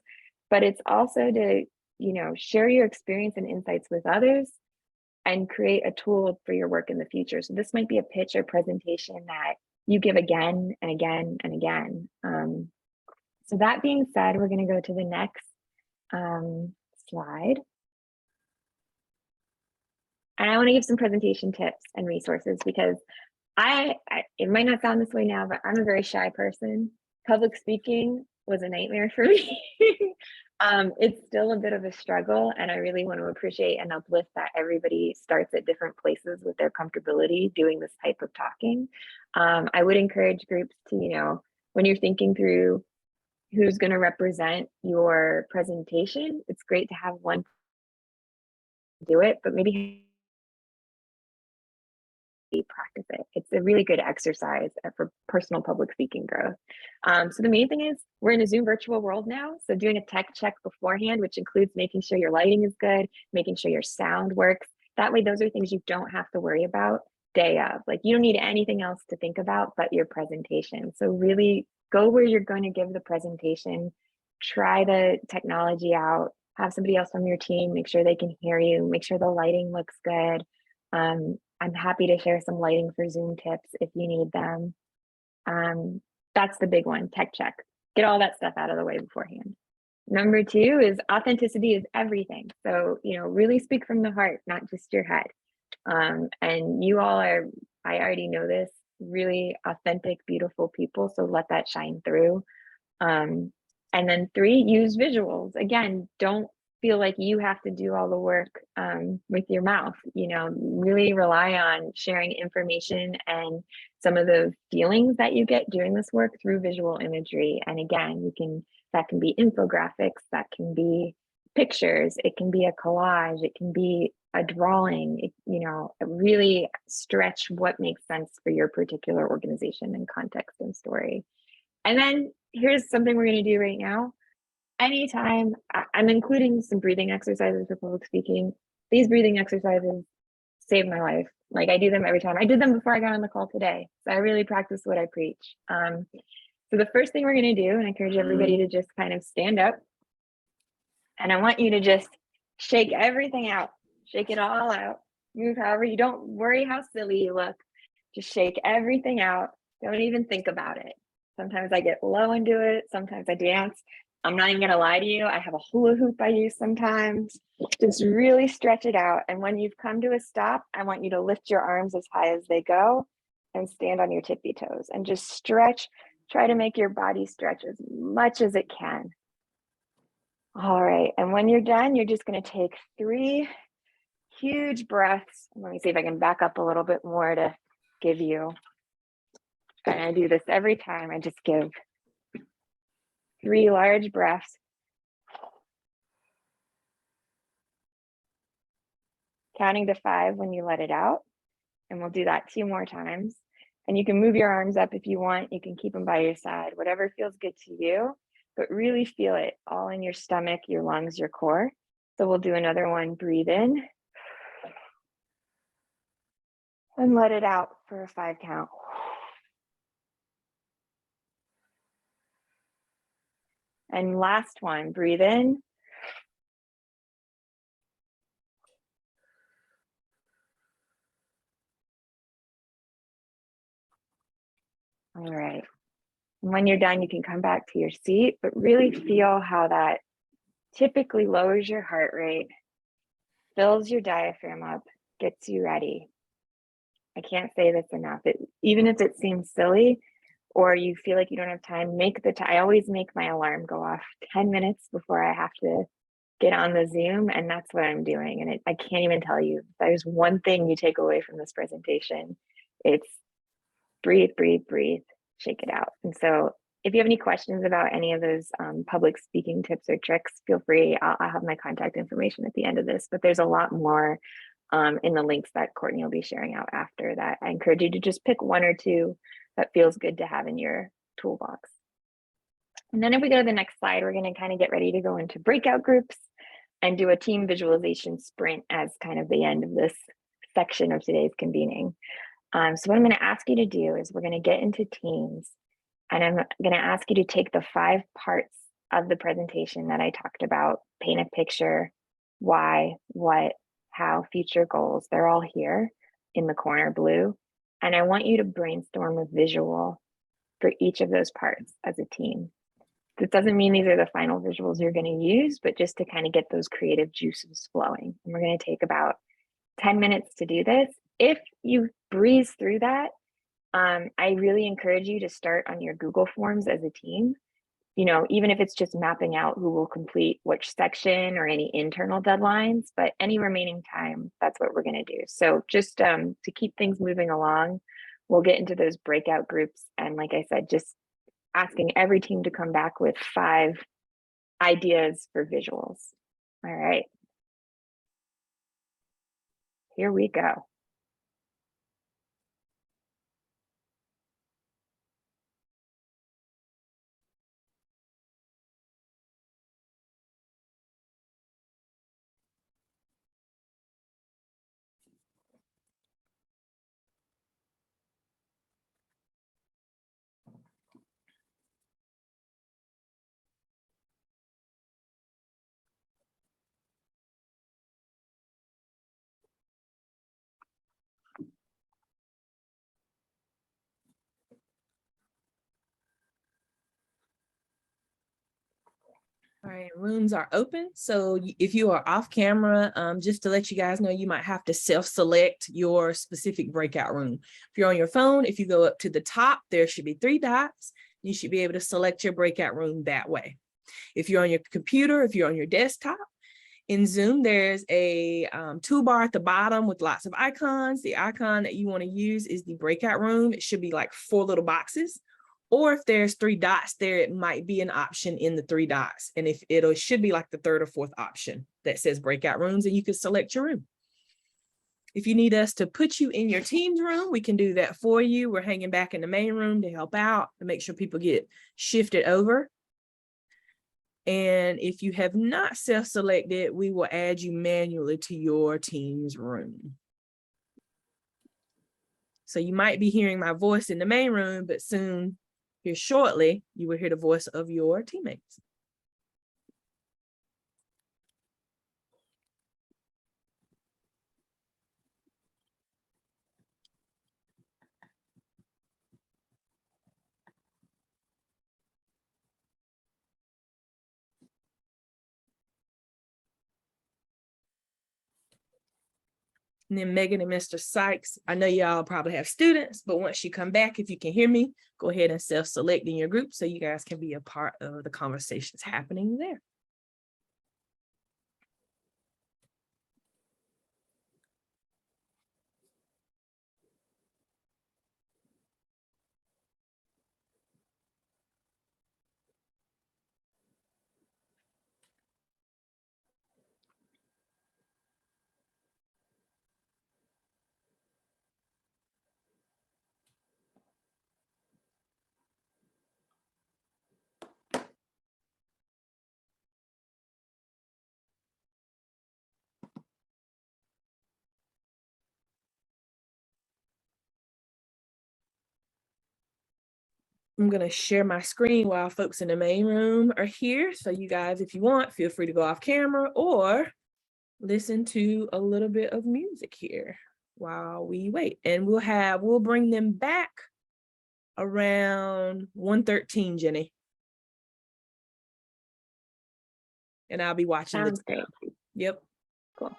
but it's also to, share your experience and insights with others and create a tool for your work in the future. So this might be a pitch or presentation that you give again and again and again. So that being said, we're going to go to the next slide. And I want to give some presentation tips and resources because it might not sound this way now, but I'm a very shy person. Public speaking was a nightmare for me. It's still a bit of a struggle, and I really want to appreciate and uplift that everybody starts at different places with their comfortability doing this type of talking. I would encourage groups to, when you're thinking through who's going to represent your presentation, it's great to have one do it, but maybe practice it. It's a really good exercise for personal public speaking growth. So the main thing is we're in a Zoom virtual world now. So doing a tech check beforehand, which includes making sure your lighting is good, making sure your sound works. That way, those are things you don't have to worry about day of. Like you don't need anything else to think about but your presentation. So really go where you're going to give the presentation, try the technology out, have somebody else from your team, make sure they can hear you, make sure the lighting looks good. I'm happy to share some lighting for Zoom tips if you need them. That's the big one, tech check. Get all that stuff out of the way beforehand. Number two is authenticity is everything. So, really speak from the heart, not just your head. And you all are, I already know this, really authentic, beautiful people. So let that shine through. And then three, use visuals. Again, don't feel like you have to do all the work with your mouth. Really rely on sharing information and some of the feelings that you get doing this work through visual imagery. And again, that can be infographics, that can be pictures, it can be a collage, it can be a drawing, really stretch what makes sense for your particular organization and context and story. And then here's something we're going to do right now. Anytime, I'm including some breathing exercises for public speaking. These breathing exercises saved my life. Like I do them every time. I did them before I got on the call today. So I really practice what I preach. So the first thing we're going to do, and I encourage everybody to just kind of stand up. And I want you to just shake everything out. Shake it all out. Move however, you don't worry how silly you look. Just shake everything out. Don't even think about it. Sometimes I get low and do it. Sometimes I dance. I'm not even going to lie to you. I have a hula hoop I use sometimes. Just really stretch it out. And when you've come to a stop, I want you to lift your arms as high as they go and stand on your tippy toes and just stretch. Try to make your body stretch as much as it can. All right. And when you're done, you're just going to take 3 huge breaths. Let me see if I can back up a little bit more to give you. And I do this every time. I just give 3 large breaths. Counting to 5 when you let it out. And we'll do that 2 more times. And you can move your arms up if you want. You can keep them by your side, whatever feels good to you, but really feel it all in your stomach, your lungs, your core. So we'll do another one. Breathe in and let it out for a 5 count. And last one, breathe in. All right. And when you're done, you can come back to your seat, but really feel how that typically lowers your heart rate, fills your diaphragm up, gets you ready. I can't say this enough. Even if it seems silly or you feel like you don't have time, make the time. I always make my alarm go off 10 minutes before I have to get on the Zoom, and that's what I'm doing. And I can't even tell you, if there's one thing you take away from this presentation, it's breathe, breathe, breathe, shake it out. And so if you have any questions about any of those public speaking tips or tricks, feel free. I'll have my contact information at the end of this, but there's a lot more in the links that Courtney will be sharing out after that. I encourage you to just pick 1 or 2 that feels good to have in your toolbox. And then if we go to the next slide, we're going to kind of get ready to go into breakout groups and do a team visualization sprint as kind of the end of this section of today's convening. So what I'm going to ask you to do is we're going to get into teams, and I'm going to ask you to take the 5 parts of the presentation that I talked about, paint a picture, why, what, how, future goals. They're all here in the corner blue. And I want you to brainstorm a visual for each of those parts as a team. This doesn't mean these are the final visuals you're going to use, but just to kind of get those creative juices flowing. And we're going to take about 10 minutes to do this. If you breeze through that, I really encourage you to start on your Google Forms as a team. You know, even if it's just mapping out who will complete which section or any internal deadlines, but any remaining time, that's what we're going to do. So just to keep things moving along, we'll get into those breakout groups. And like I said, just asking every team to come back with 5 ideas for visuals. All right. Here we go. All right, rooms are open. So if you are off camera, just to let you guys know, you might have to self-select your specific breakout room. If you're on your phone, if you go up to the top, there should be 3 dots. You should be able to select your breakout room that way. If you're on your computer, if you're on your desktop, in Zoom, there's a toolbar at the bottom with lots of icons. The icon that you want to use is the breakout room. It should be like 4 little boxes. Or if there's 3 dots there, it might be an option in the 3 dots. And if it should be like the 3rd or 4th option that says breakout rooms, and you can select your room. If you need us to put you in your team's room, we can do that for you. We're hanging back in the main room to help out, to make sure people get shifted over. And if you have not self-selected, we will add you manually to your team's room. So you might be hearing my voice in the main room, but soon, here shortly, you will hear the voice of your teammates. And then Megan and Mr. Sykes, I know y'all probably have students, but once you come back, if you can hear me, go ahead and self-select in your group so you guys can be a part of the conversations happening there. I'm going to share my screen while folks in the main room are here. So you guys, if you want, feel free to go off camera or listen to a little bit of music here while we wait. And we'll bring them back around 1:13, Jenny. And I'll be watching. Sounds great. Yep. Cool.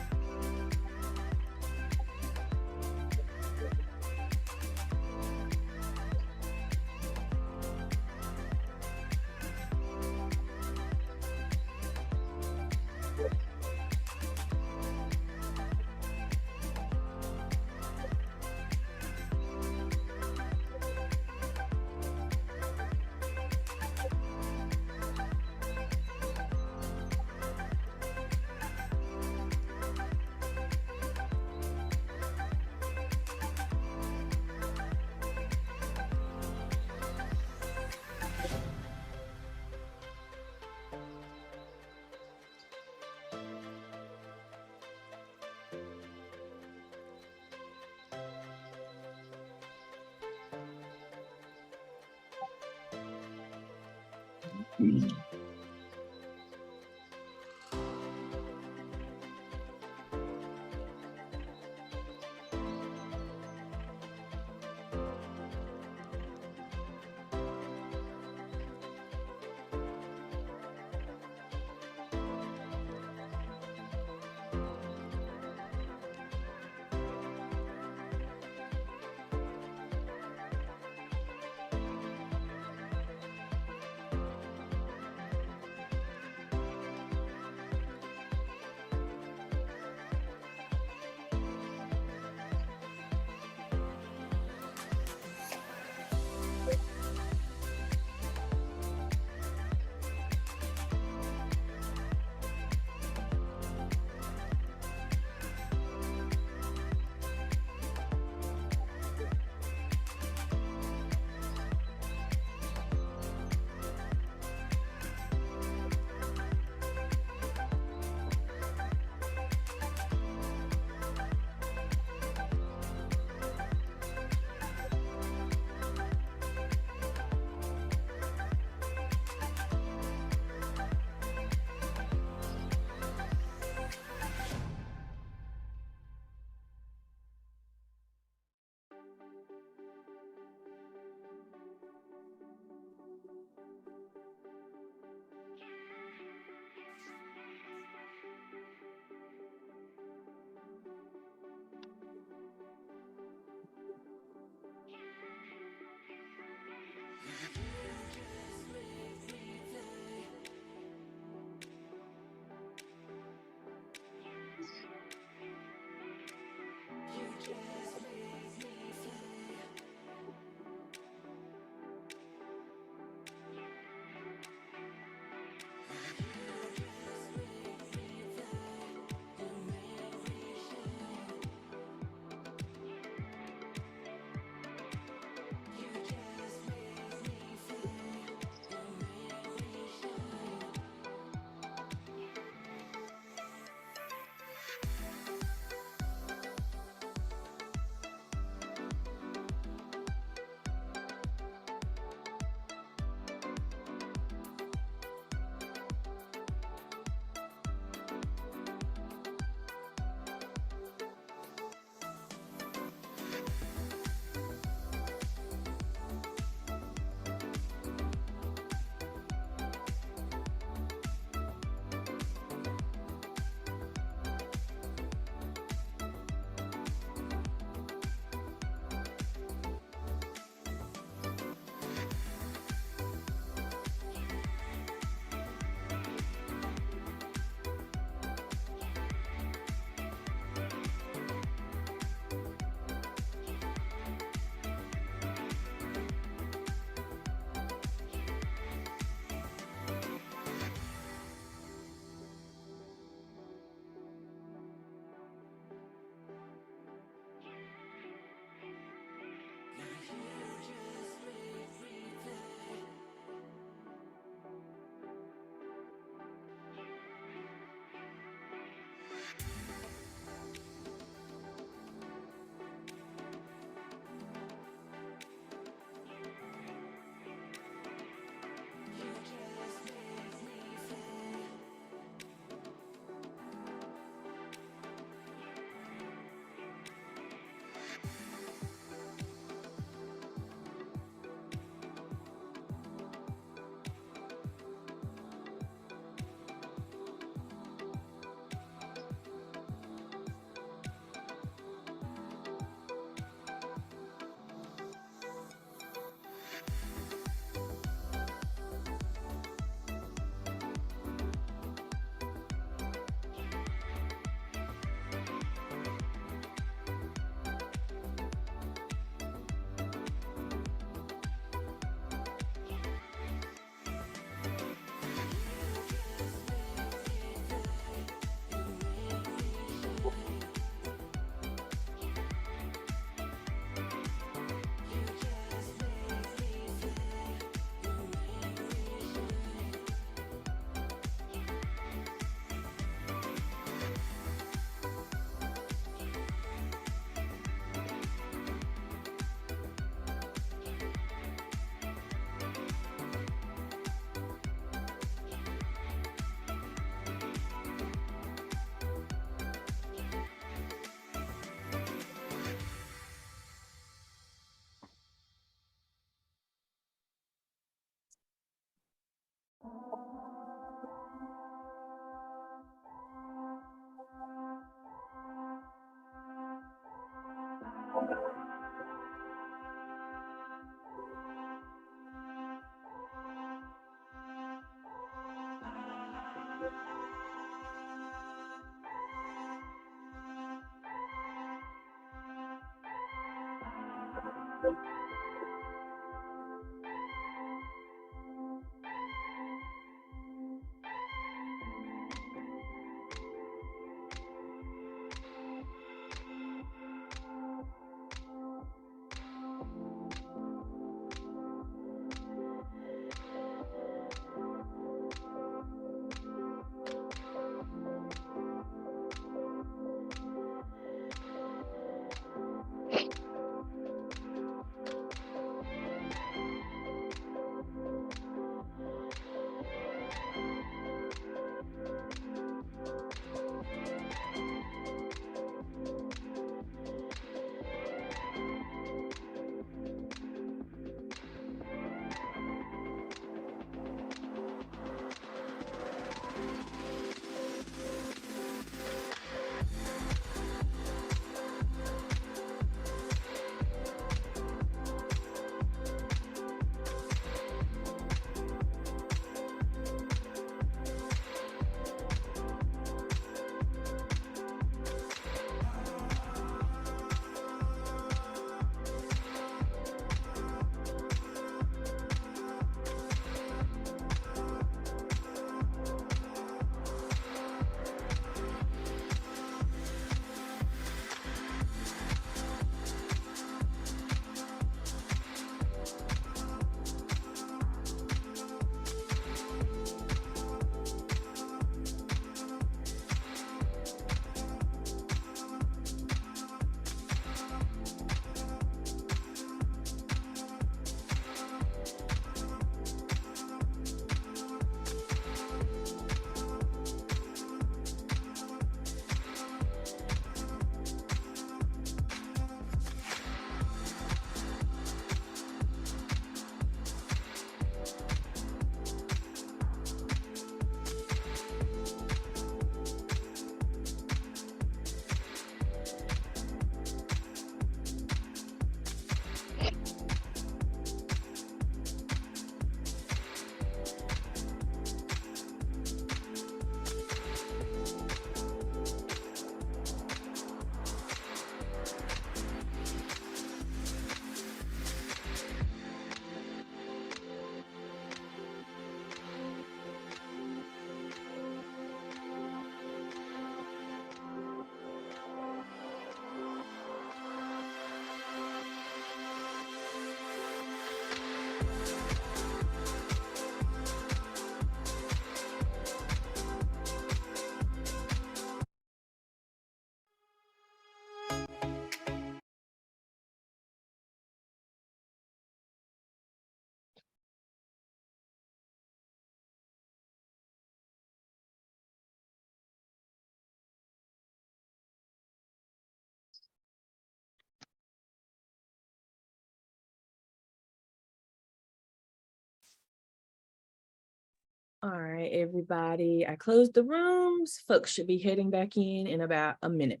right, everybody. I closed the rooms. Folks should be heading back in about a minute.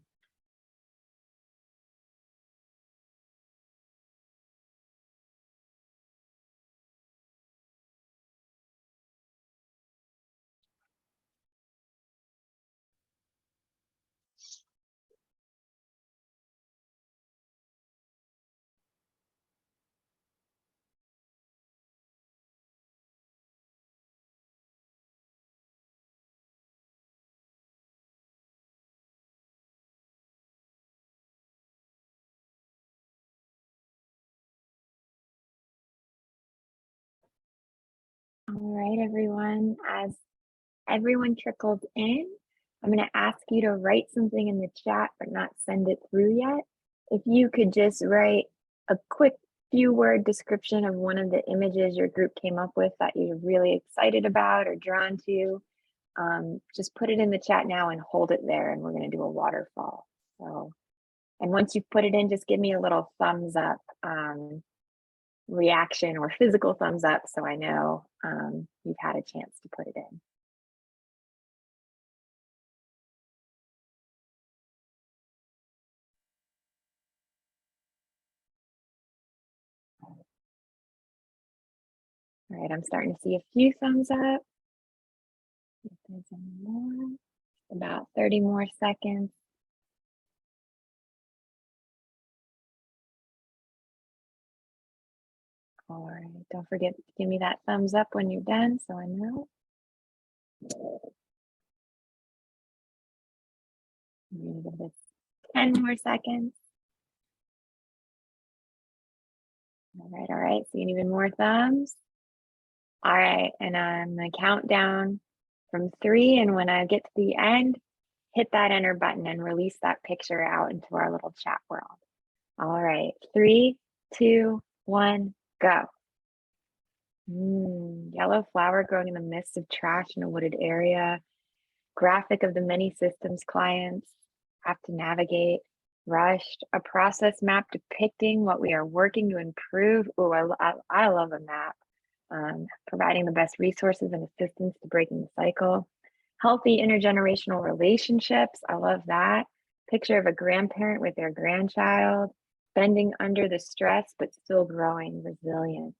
All right, everyone. As everyone trickles in, I'm going to ask you to write something in the chat, but not send it through yet. If you could just write a quick few word description of one of the images your group came up with that you're really excited about or drawn to, just put it in the chat now and hold it there, and we're going to do a waterfall. So, and once you've put it in, just give me a little thumbs up reaction or physical thumbs up so I know you've had a chance to put it in. All right, I'm starting to see a few thumbs up. If there's any more, about 30 more seconds. All right, don't forget to give me that thumbs up when you're done so I know. I'm gonna give this 10 more seconds. All right, seeing even more thumbs. All right, and I'm gonna count down from 3, and when I get to the end, hit that enter button and release that picture out into our little chat world. All right, 3, 2, 1, go. Yellow flower growing in the midst of trash in a wooded area. Graphic of the many systems clients have to navigate. Rushed, a process map depicting what we are working to improve. Oh, I love a map. Providing the best resources and assistance to breaking the cycle. Healthy intergenerational relationships. I love that. Picture of a grandparent with their grandchild, bending under the stress, but still growing resilient.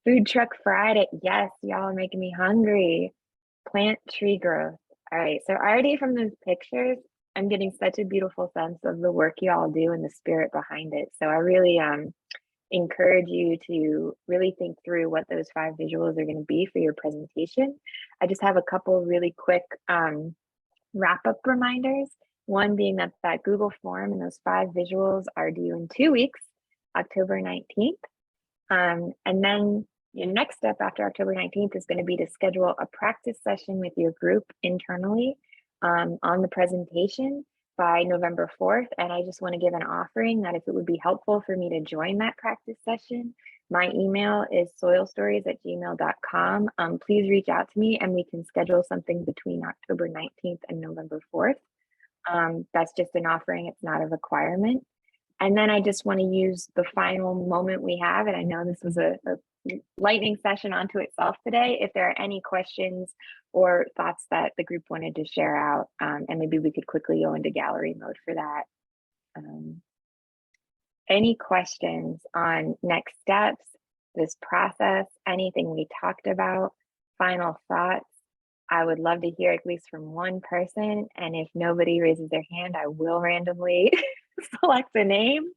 Food truck Friday. Yes, y'all are making me hungry. Plant tree growth. All right, so already from those pictures, I'm getting such a beautiful sense of the work y'all do and the spirit behind it. So I really encourage you to really think through what those 5 visuals are going to be for your presentation. I just have a couple really quick wrap-up reminders. One being that Google form and those 5 visuals are due in 2 weeks, October 19th. And then your next step after October 19th is going to be to schedule a practice session with your group internally on the presentation by November 4th. And I just want to give an offering that if it would be helpful for me to join that practice session, my email is soilstories@gmail.com. Please reach out to me and we can schedule something between October 19th and November 4th. That's just an offering, it's not a requirement. And then I just want to use the final moment we have, and I know this was a lightning session onto itself today. If there are any questions or thoughts that the group wanted to share out, and maybe we could quickly go into gallery mode for that. Any questions on next steps, this process, anything we talked about, final thoughts? I would love to hear at least from one person. And if nobody raises their hand, I will randomly select a name.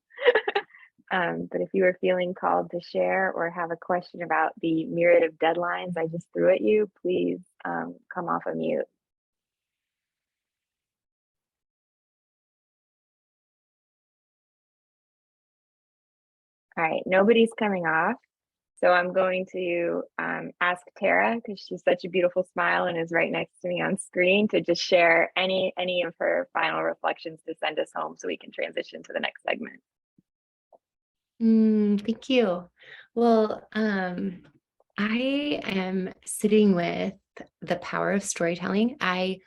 But if you are feeling called to share or have a question about the myriad of deadlines I just threw at you, please come off of mute. All right, nobody's coming off. So I'm going to ask Tara, because she's such a beautiful smile and is right next to me on screen, to just share any of her final reflections to send us home so we can transition to the next segment. Thank you. Well, I am sitting with the power of storytelling. I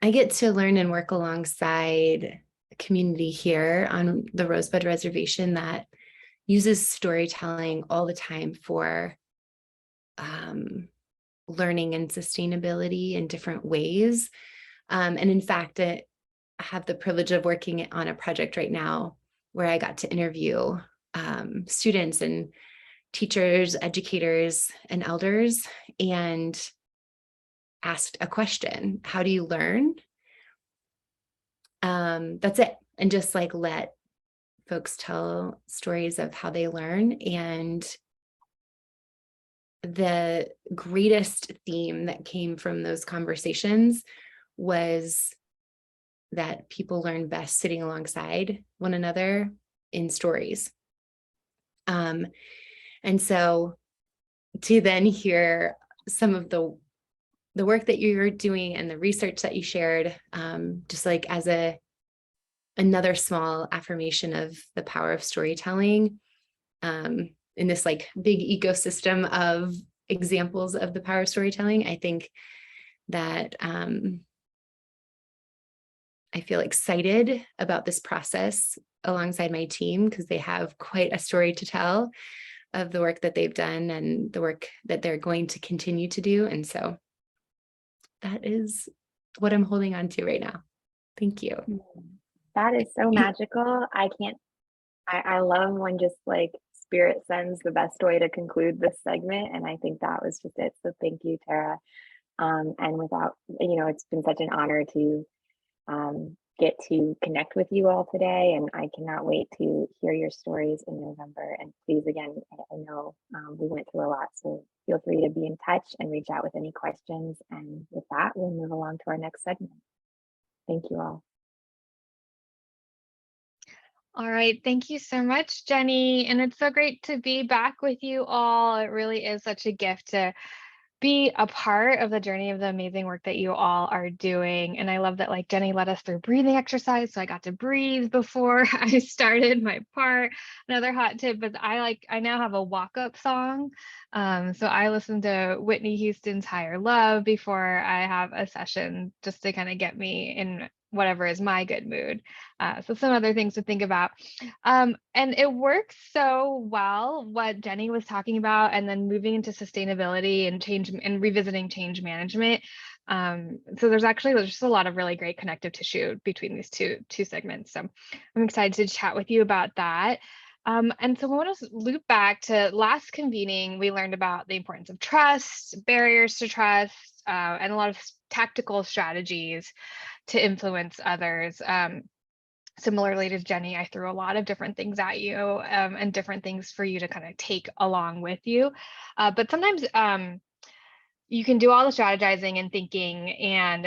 get to learn and work alongside a community here on the Rosebud Reservation that uses storytelling all the time for learning and sustainability in different ways. And in fact, I have the privilege of working on a project right now where I got to interview students and teachers, educators, and elders, and asked a question: how do you learn? That's it. And just like let folks tell stories of how they learn. And the greatest theme that came from those conversations was that people learn best sitting alongside one another in stories. And so to then hear some of the work that you're doing and the research that you shared, just like as another small affirmation of the power of storytelling, in this like big ecosystem of examples of the power of storytelling, I think that I feel excited about this process alongside my team, because they have quite a story to tell of the work that they've done and the work that they're going to continue to do. And so that is what I'm holding on to right now. Thank you. That is so magical. I love when just like spirit sends the best way to conclude this segment. And I think that was just it. So thank you, Tara. And without, it's been such an honor to get to connect with you all today. And I cannot wait to hear your stories in November. And please, again, I know we went through a lot, so feel free to be in touch and reach out with any questions. And with that, we'll move along to our next segment. Thank you all. All right, thank you so much, Jenny. And it's so great to be back with you all. It really is such a gift to be a part of the journey of the amazing work that you all are doing. And I love that like Jenny led us through breathing exercise. So I got to breathe before I started my part. Another hot tip is I now have a walk-up song. So I listen to Whitney Houston's Higher Love before I have a session, just to kind of get me in whatever is my good mood. So some other things to think about. And it works so well what Jenny was talking about, and then moving into sustainability and change and revisiting change management. So there's just a lot of really great connective tissue between these two segments. So I'm excited to chat with you about that. And so I want to loop back to last convening. We learned about the importance of trust, barriers to trust, and a lot of tactical strategies to influence others. Similarly to Jenny, I threw a lot of different things at you, and different things for you to kind of take along with you. But sometimes you can do all the strategizing and thinking,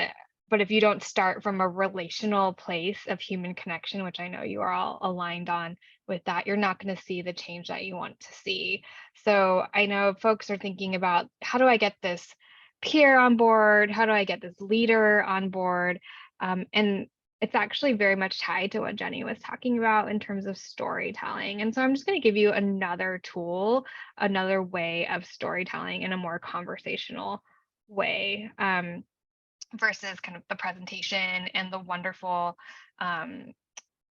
but if you don't start from a relational place of human connection, which I know you are all aligned on with that, you're not going to see the change that you want to see. So I know folks are thinking about, how do I get this peer on board? How do I get this leader on board? And it's actually very much tied to what Jenny was talking about in terms of storytelling. And so I'm just going to give you another tool, another way of storytelling in a more conversational way, versus kind of the presentation and the wonderful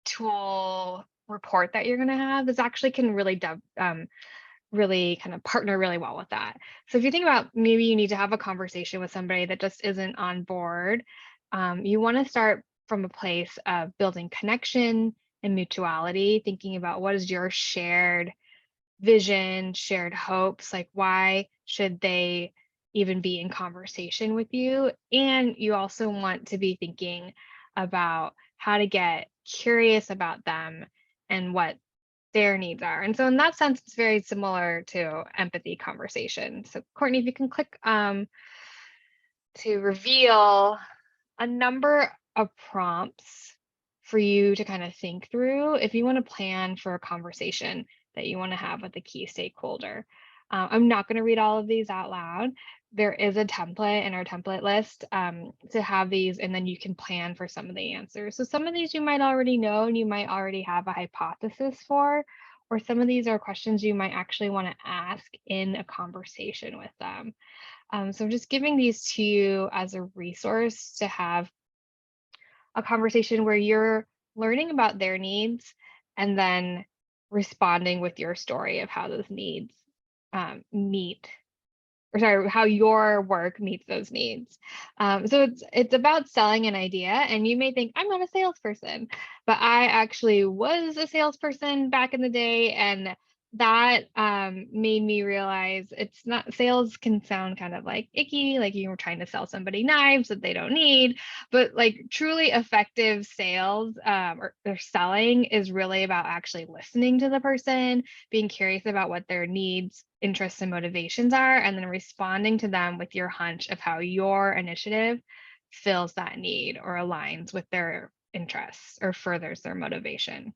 tool report that you're going to have. This actually can really really kind of partner really well with that. So if you think about, maybe you need to have a conversation with somebody that just isn't on board, you want to start from a place of building connection and mutuality, thinking about what is your shared vision, shared hopes, like why should they even be in conversation with you? And you also want to be thinking about how to get curious about them and what their needs are. And so in that sense, it's very similar to empathy conversation. So Courtney, if you can click to reveal a number of prompts for you to kind of think through if you want to plan for a conversation that you want to have with a key stakeholder. I'm not going to read all of these out loud. There is a template in our template list to have these, and then you can plan for some of the answers. So some of these you might already know and you might already have a hypothesis for, or some of these are questions you might actually want to ask in a conversation with them. So I'm just giving these to you as a resource to have a conversation where you're learning about their needs and then responding with your story of how those needs meet or sorry, how your work meets those needs. So it's about selling an idea, and you may think I'm not a salesperson, but I actually was a salesperson back in the day, and that made me realize it's not, sales can sound kind of like icky, like you were trying to sell somebody knives that they don't need, but like truly effective sales or selling is really about actually listening to the person, being curious about what their needs, interests, and motivations are, and then responding to them with your hunch of how your initiative fills that need or aligns with their interests or furthers their motivation.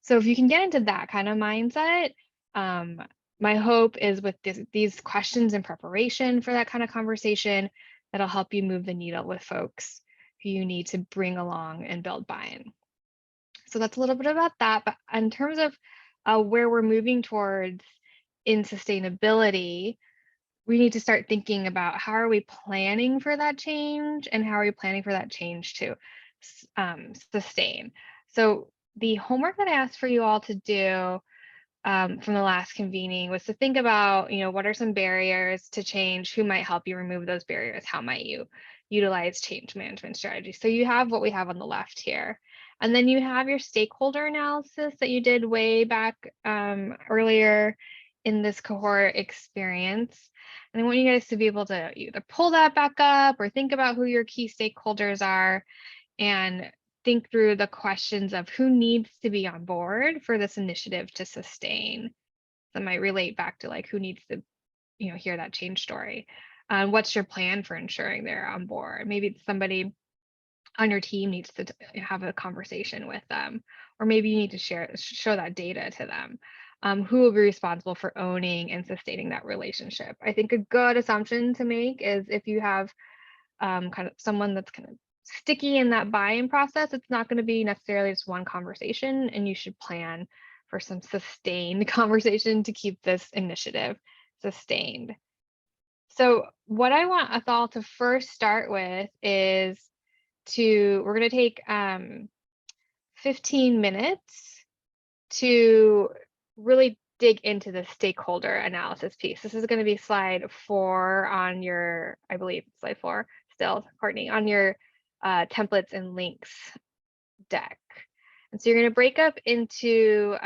So if you can get into that kind of mindset, my hope is with these questions in preparation for that kind of conversation, that'll help you move the needle with folks who you need to bring along and build buy-in. So that's a little bit about that. But in terms of where we're moving towards in sustainability, we need to start thinking about how are we planning for that change, and how are we planning for that change to sustain. So the homework that I asked for you all to do from the last convening was to think about, what are some barriers to change? Who might help you remove those barriers? How might you utilize change management strategies? So you have what we have on the left here. And then you have your stakeholder analysis that you did way back earlier in this cohort experience. And I want you guys to be able to either pull that back up or think about who your key stakeholders are, and think through the questions of who needs to be on board for this initiative to sustain. That might relate back to like who needs to, hear that change story. What's your plan for ensuring they're on board? Maybe somebody on your team needs to have a conversation with them, or maybe you need to show that data to them. Who will be responsible for owning and sustaining that relationship? I think a good assumption to make is if you have kind of someone that's kind of sticky in that buy-in process, it's not going to be necessarily just one conversation, and you should plan for some sustained conversation to keep this initiative sustained. So what I want us all to first start with is we're going to take 15 minutes to really dig into the stakeholder analysis piece. This is going to be slide 4 on your, I believe slide 4 still, Courtney, on your templates and links deck. And so you're going to break up into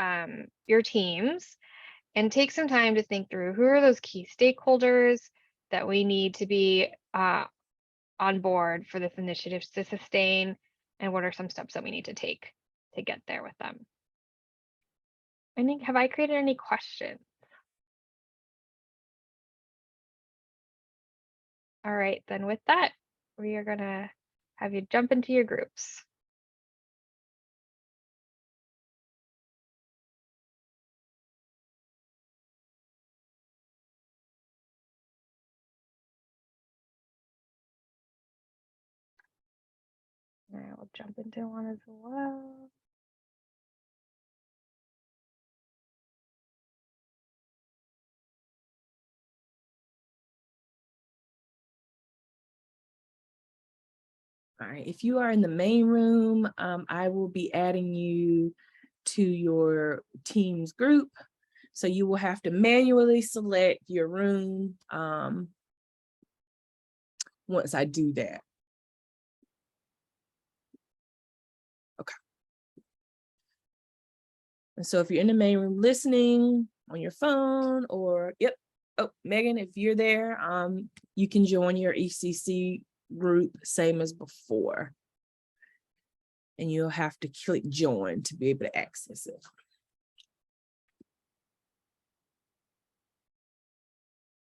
your teams and take some time to think through who are those key stakeholders that we need to be on board for this initiative to sustain, and what are some steps that we need to take to get there with them. I think, have I created any questions? All right, then with that, we are gonna have you jump into your groups. I will jump into one as well. All right, if you are in the main room, I will be adding you to your team's group. So you will have to manually select your room once I do that. Okay. And so if you're in the main room listening on your phone or, yep. Oh, Megan, if you're there, you can join your ECC group, same as before. And you'll have to click join to be able to access it.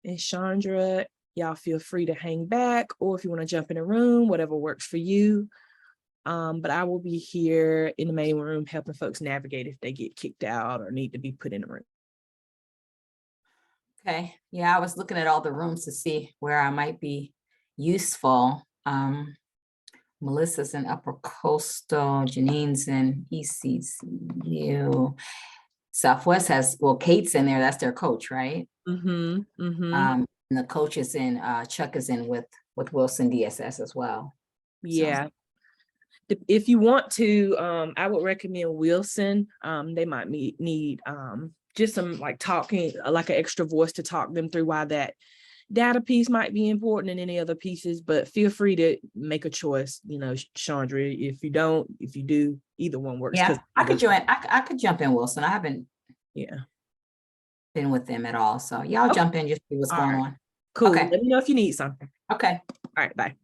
And Chandra, y'all feel free to hang back, or if you want to jump in a room, whatever works for you. But I will be here in the main room helping folks navigate if they get kicked out or need to be put in a room. Okay, yeah, I was looking at all the rooms to see where I might be useful. Melissa's in Upper Coastal, Janine's in ECCU. Southwest has, well, Kate's in there, that's their coach, right? Mm-hmm, mm-hmm. And the coach is in, Chuck is in with Wilson DSS as well. Yeah. If you want to, I would recommend Wilson. They might need just some like talking, like an extra voice to talk them through why that data piece might be important and any other pieces, but feel free to make a choice, Chandra. If you don't, if you do, either one works. Yeah, I could join. I could jump in, Wilson. I haven't been with them at all. So y'all jump in, just see what's All going right. on. Cool. Okay. Let me know if you need something. Okay. All right, bye.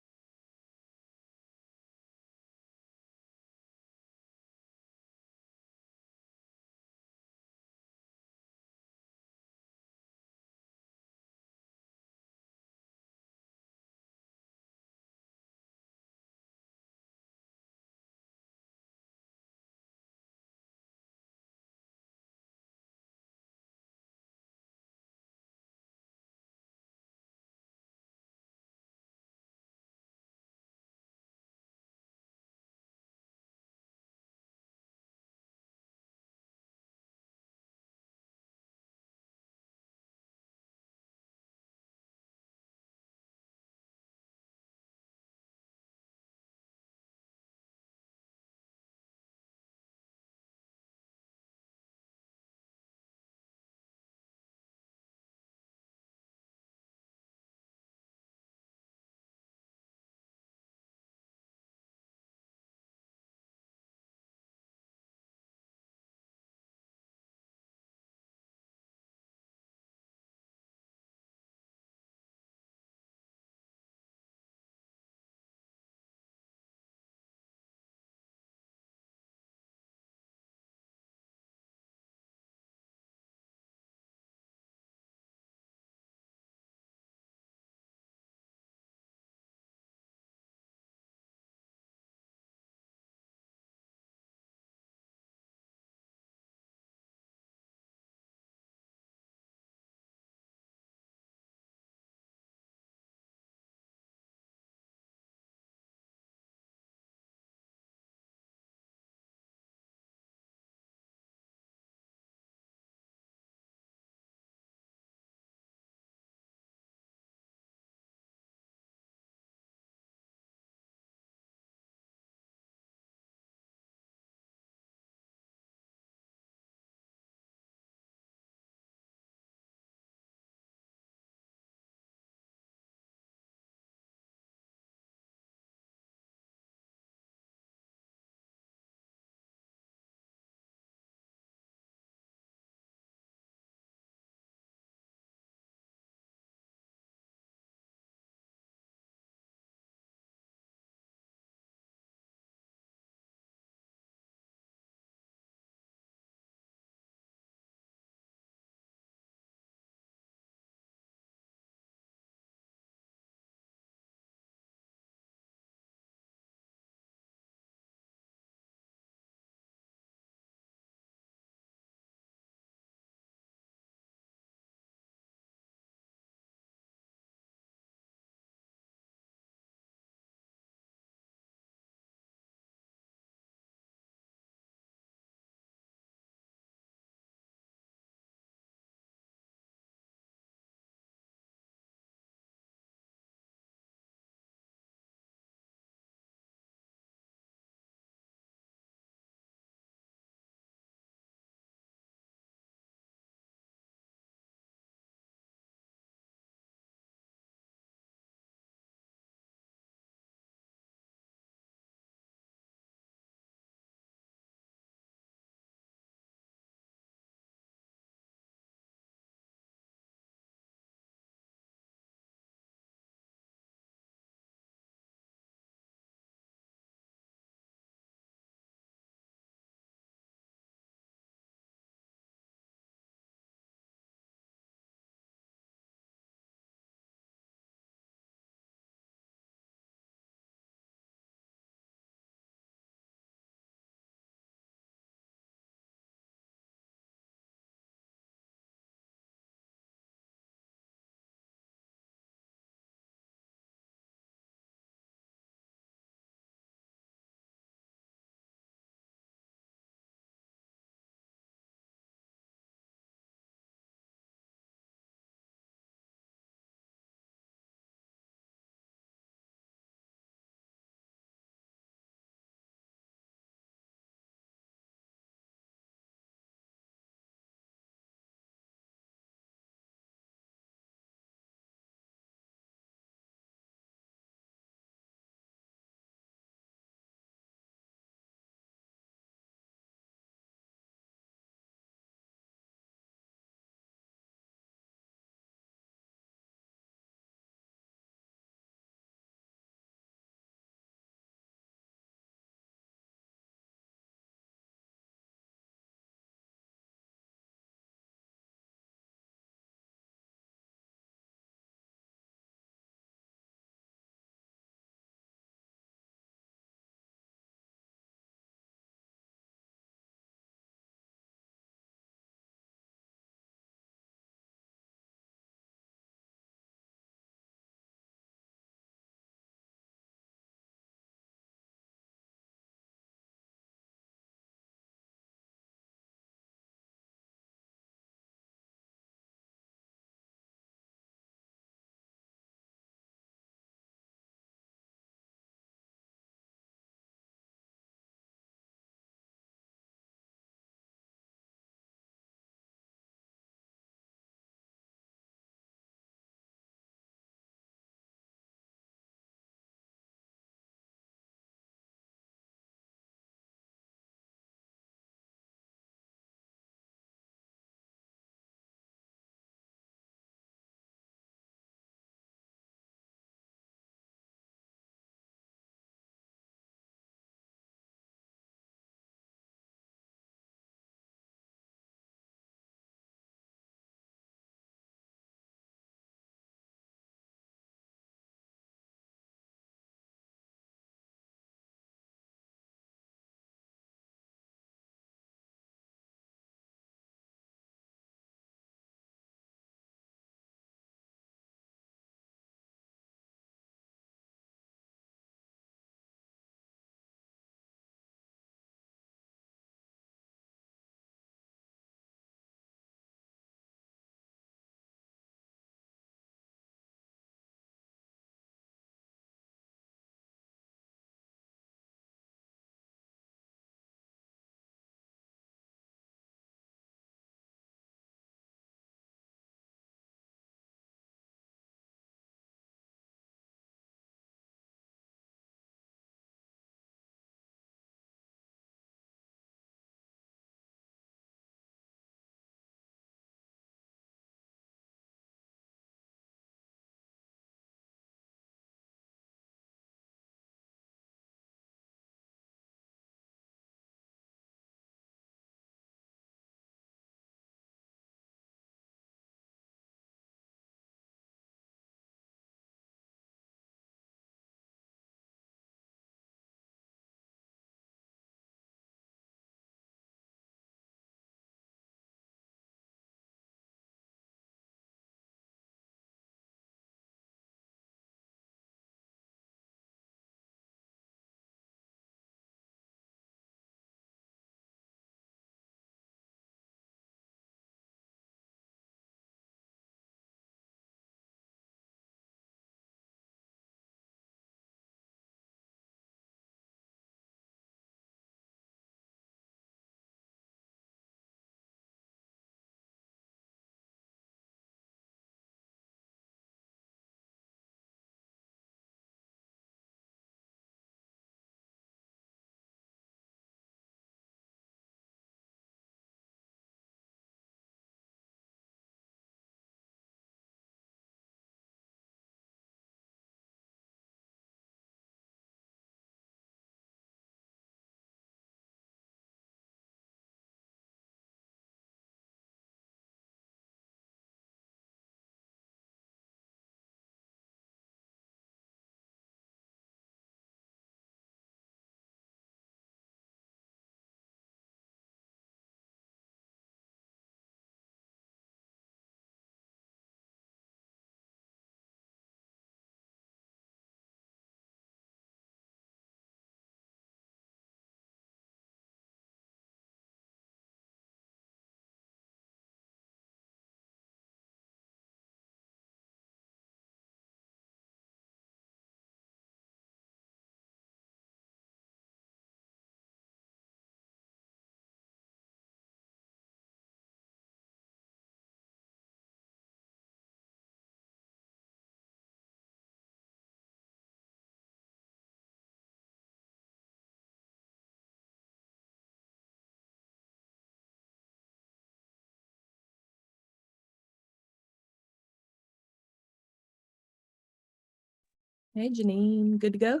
Hey, Janine, good to go?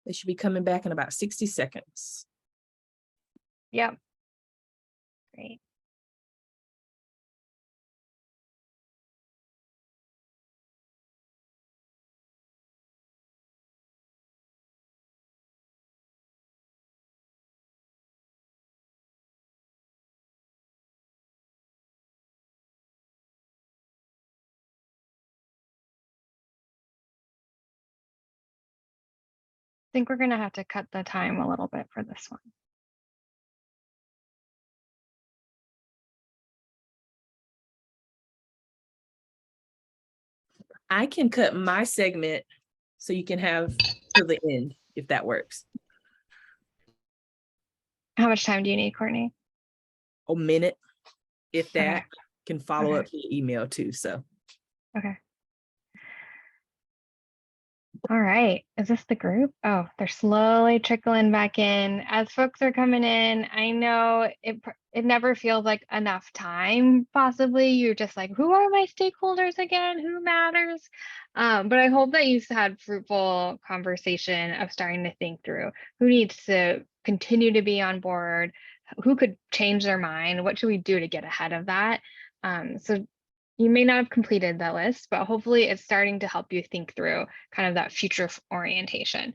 They should be coming back in about 60 seconds. Yep. Great. I think we're going to have to cut the time a little bit for this one. I can cut my segment so you can have to the end, if that works. How much time do you need, Courtney? A minute, if that. Okay. Can follow Okay. up via email too, so. Okay. All right. Is this the group? Oh, they're slowly trickling back in. As folks are coming in, I know it never feels like enough time, possibly. You're just like, who are my stakeholders again? Who matters? But I hope that you've had fruitful conversation of starting to think through who needs to continue to be on board, who could change their mind, what should we do to get ahead of that? So you may not have completed that list, but hopefully it's starting to help you think through kind of that future orientation.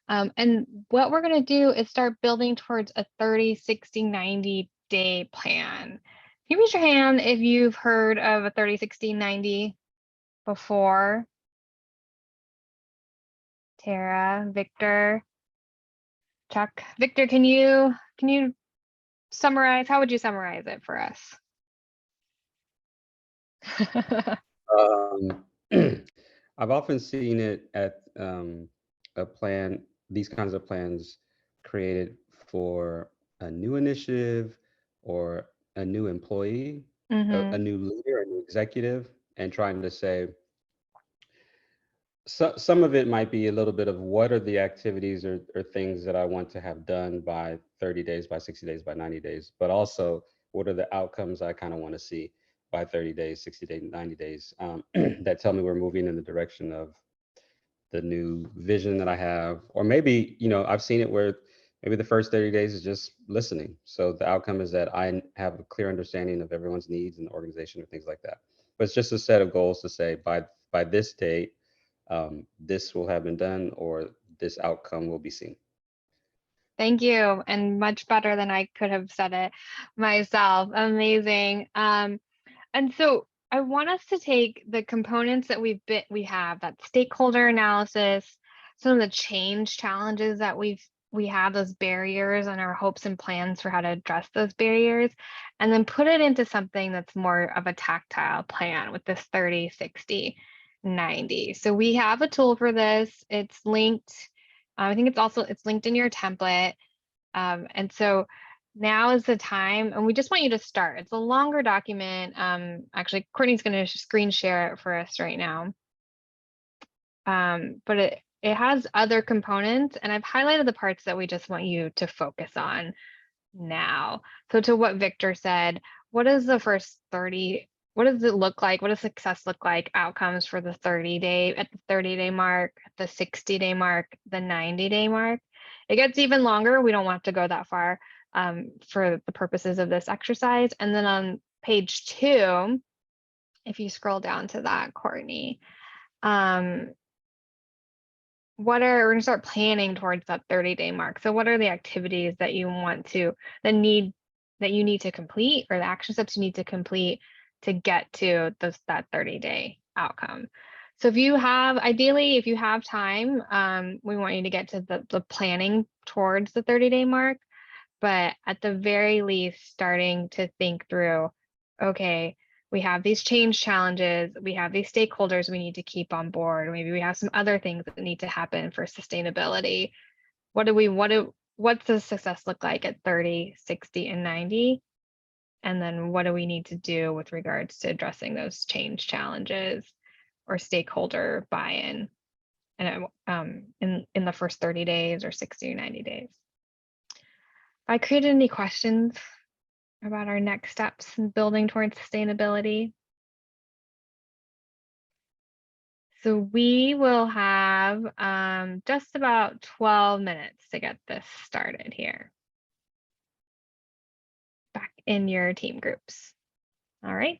And what we're going to do is start building towards a 30, 60, 90 day plan. Can you raise your hand if you've heard of a 30, 60, 90 before? Tara, Victor, Chuck. Victor, can you summarize? How would you summarize it for us? I've often seen it at a plan, these kinds of plans created for a new initiative or a new employee, a new leader, a new executive, and trying to say, so some of it might be a little bit of what are the activities or things that I want to have done by 30 days, by 60 days, by 90 days, but also what are the outcomes I kind of want to see by 30 days, 60 days, 90 days that tell me we're moving in the direction of the new vision that I have. Or maybe, you know, I've seen it where maybe the first 30 days is just listening. So the outcome is that I have a clear understanding of everyone's needs in the organization and things like that. But it's just a set of goals to say by this date, this will have been done or this outcome will be seen. Thank you, and much better than I could have said it myself. Amazing. And so I want us to take the components that we have, that stakeholder analysis, some of the change challenges that we have, those barriers and our hopes and plans for how to address those barriers, and then put it into something that's more of a tactile plan with this 30, 60, 90. So we have a tool for this. It's linked. I think it's linked in your template. And so now is the time, and we just want you to start. It's a longer document. Actually, Courtney's going to screen share it for us right now. But it has other components, and I've highlighted the parts that we just want you to focus on now. So to what Victor said, what is the first 30? What does it look like? What does success look like? Outcomes for the 30-day, at the 30-day mark, the 60-day mark, the 90-day mark. It gets even longer. We don't want to go that far for the purposes of this exercise. And then on page 2, if you scroll down to that, Courtney, we're going to start planning towards that 30-day mark. So what are the activities that you want to, that you need to complete, or the action steps you need to complete to get to that 30-day outcome? So ideally, if you have time, we want you to get to the planning towards the 30-day mark, but at the very least, starting to think through, okay, we have these change challenges, we have these stakeholders we need to keep on board, maybe we have some other things that need to happen for sustainability. What's the success look like at 30, 60, and 90? And then what do we need to do with regards to addressing those change challenges or stakeholder buy-in in the first 30 days or 60 or 90 days? I created any questions about our next steps in building towards sustainability? So we will have just about 12 minutes to get this started here. Back in your team groups. All right.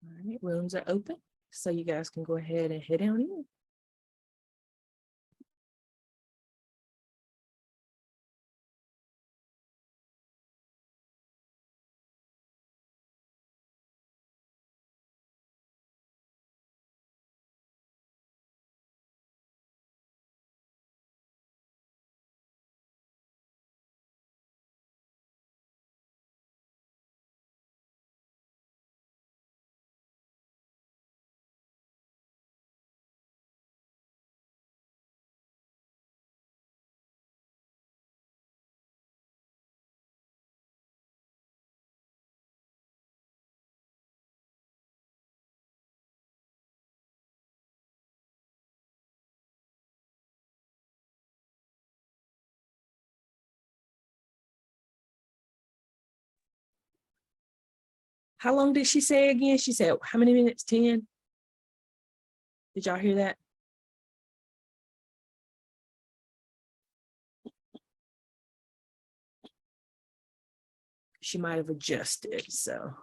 All right, rooms are open, so you guys can go ahead and head on in. How long did she say again? She said, how many minutes? 10? Did y'all hear that? She might have adjusted, so.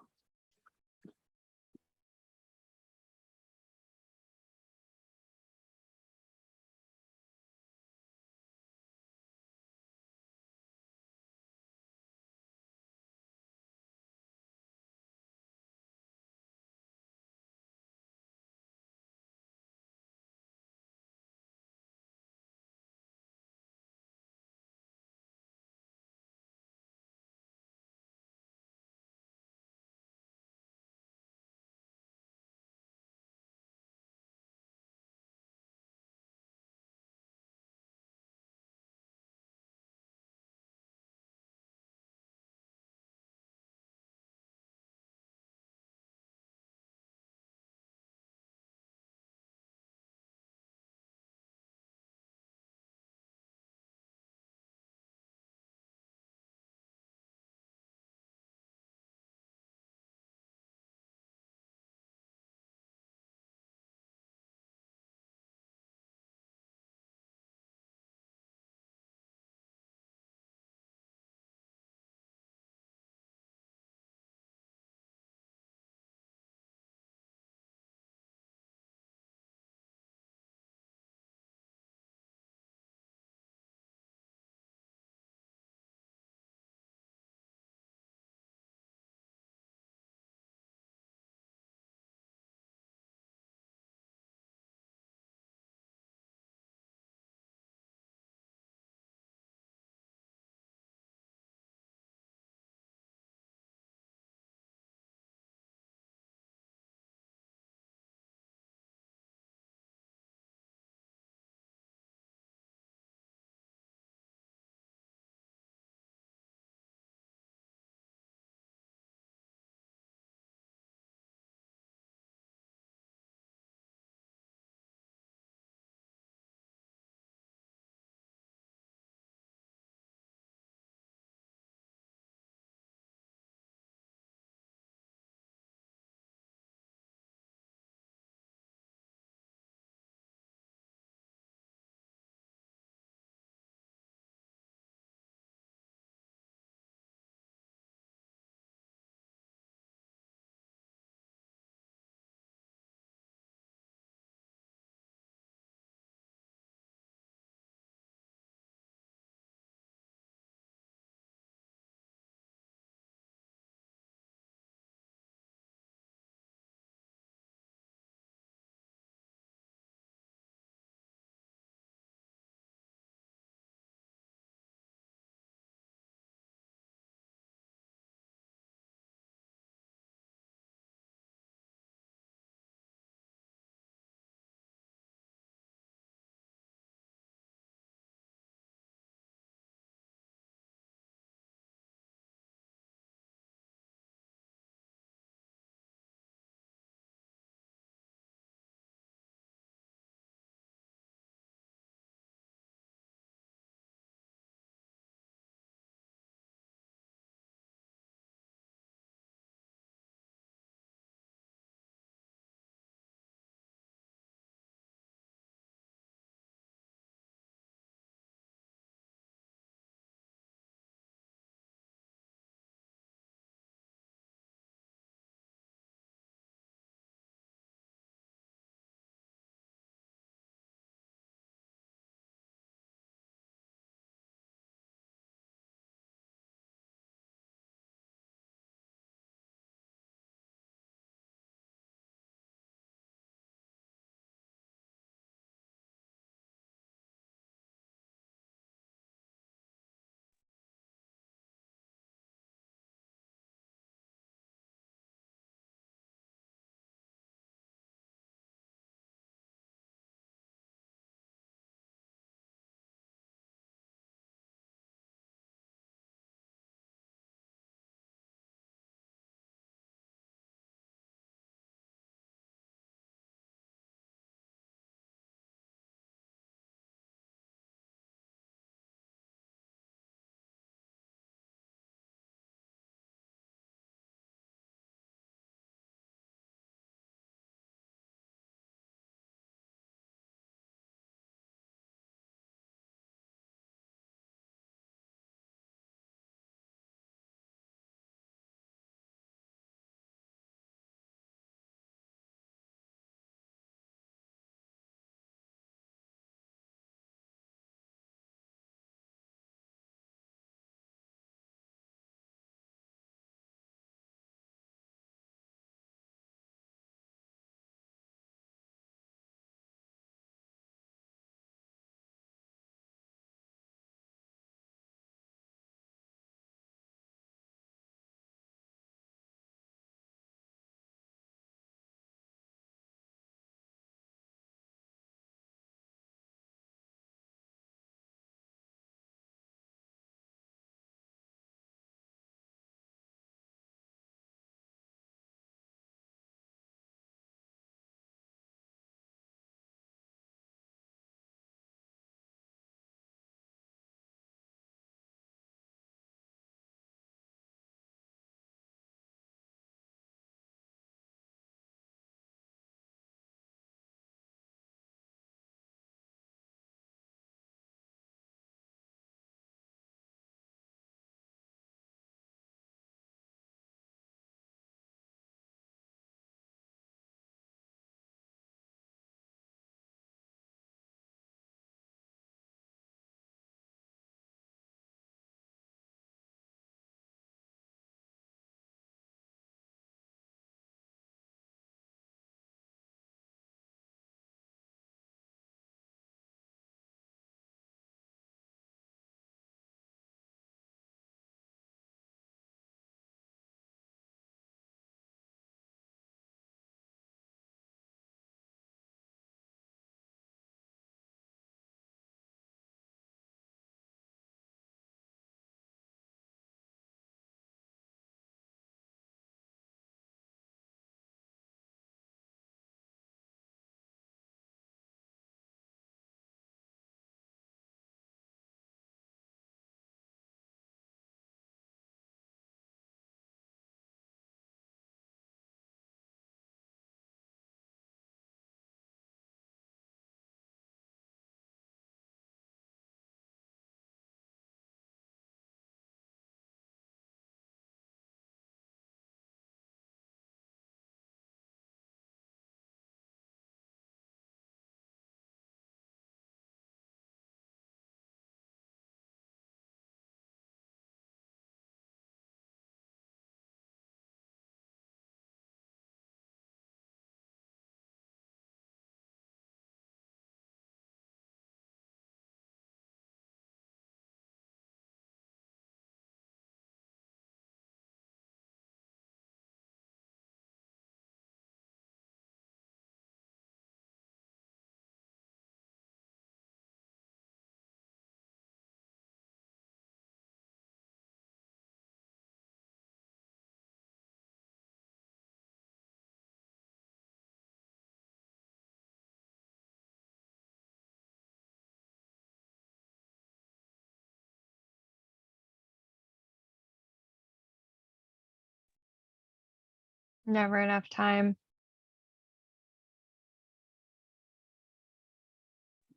Never enough time.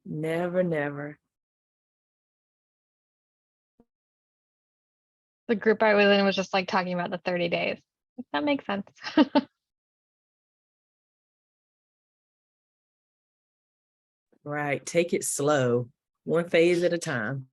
Never, never. The group I was in was just like talking about the 30 days. That makes sense. Right. Take it slow, one phase at a time.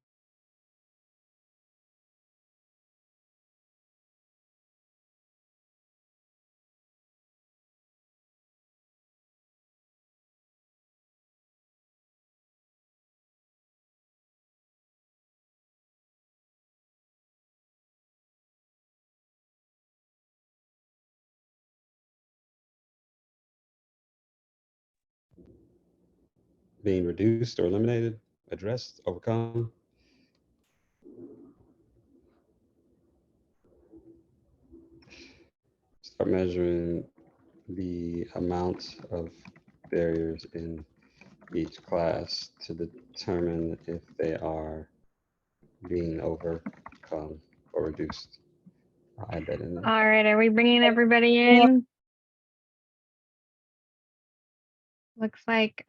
Being reduced or eliminated, addressed, overcome. Start measuring the amount of barriers in each class to determine if they are being overcome or reduced. I'll add that in there. All right, are we bringing everybody in? Looks like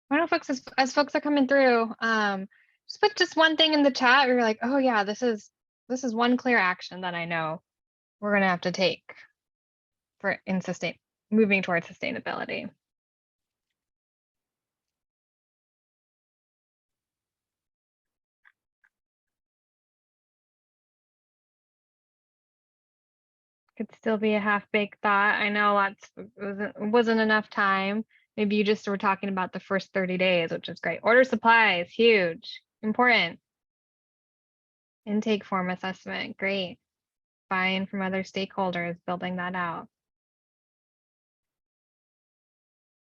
I don't know, folks, as folks are coming through, just put just one thing in the chat. You're like, oh yeah, this is one clear action that I know we're gonna have to take for moving towards sustainability. Could still be a half-baked thought. I know lots wasn't enough time. Maybe you just were talking about the first 30 days, which is great. Order supplies, huge, important. Intake form assessment, great. Buy-in from other stakeholders, building that out.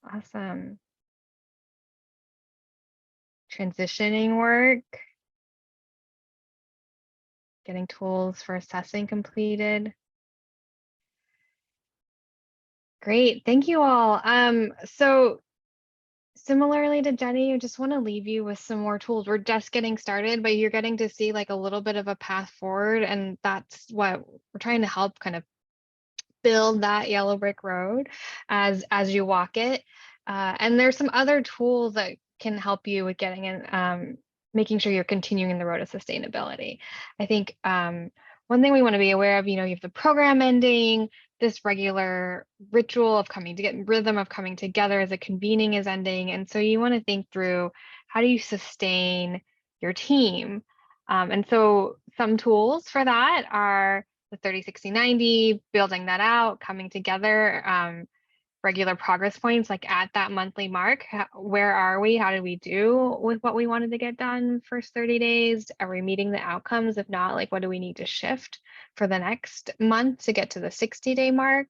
Awesome. Transitioning work. Getting tools for assessing completed. Great, thank you all. So similarly to Jenny, I just want to leave you with some more tools. We're just getting started, but you're getting to see like a little bit of a path forward, and that's what we're trying to help kind of build that yellow brick road as you walk it. And there's some other tools that can help you with getting in, making sure you're continuing the road of sustainability. I think one thing we want to be aware of, you have the program ending, this regular ritual of rhythm of coming together as a convening is ending. And so you want to think through, how do you sustain your team? And so some tools for that are the 30, 60, 90, building that out, coming together, regular progress points, like at that monthly mark, where are we? How did we do with what we wanted to get done first 30 days? Are we meeting the outcomes? If not, like, what do we need to shift for the next month to get to the 60-day mark?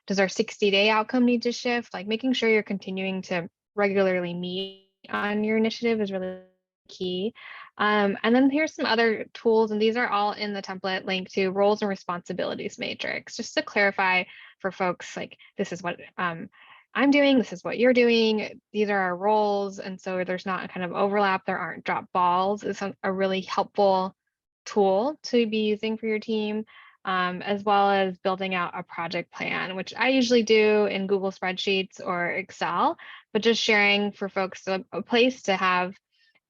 Does our 60-day outcome need to shift? Like, making sure you're continuing to regularly meet on your initiative is really key. And then here's some other tools, and these are all in the template link to roles and responsibilities matrix, just to clarify for folks, like, this is what I'm doing, this is what you're doing, these are our roles, and so there's not a kind of overlap, there aren't drop balls. It's a really helpful tool to be using for your team, as well as building out a project plan, which I usually do in Google Spreadsheets or Excel, but just sharing for folks a place to have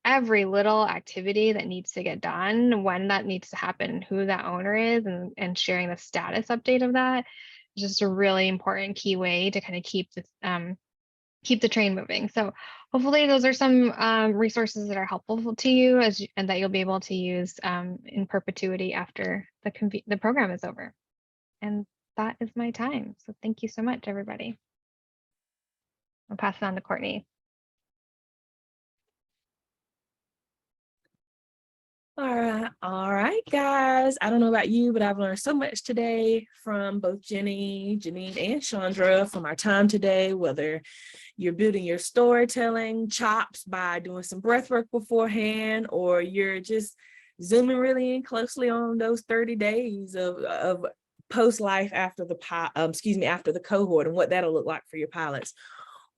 every little activity that needs to get done, when that needs to happen, who that owner is, and sharing the status update of that is just a really important key way to kind of keep the train moving. So hopefully those are some resources that are helpful to you and that you'll be able to use in perpetuity after the program is over. And that is my time. So thank you so much, everybody. I'll pass it on to Courtney. All right, guys. I don't know about you, but I've learned so much today from both Jenny, Janine, and Chandra from our time today, whether you're building your storytelling chops by doing some breath work beforehand, or you're just zooming really in closely on those 30 days of post life after the after the cohort and what that'll look like for your pilots.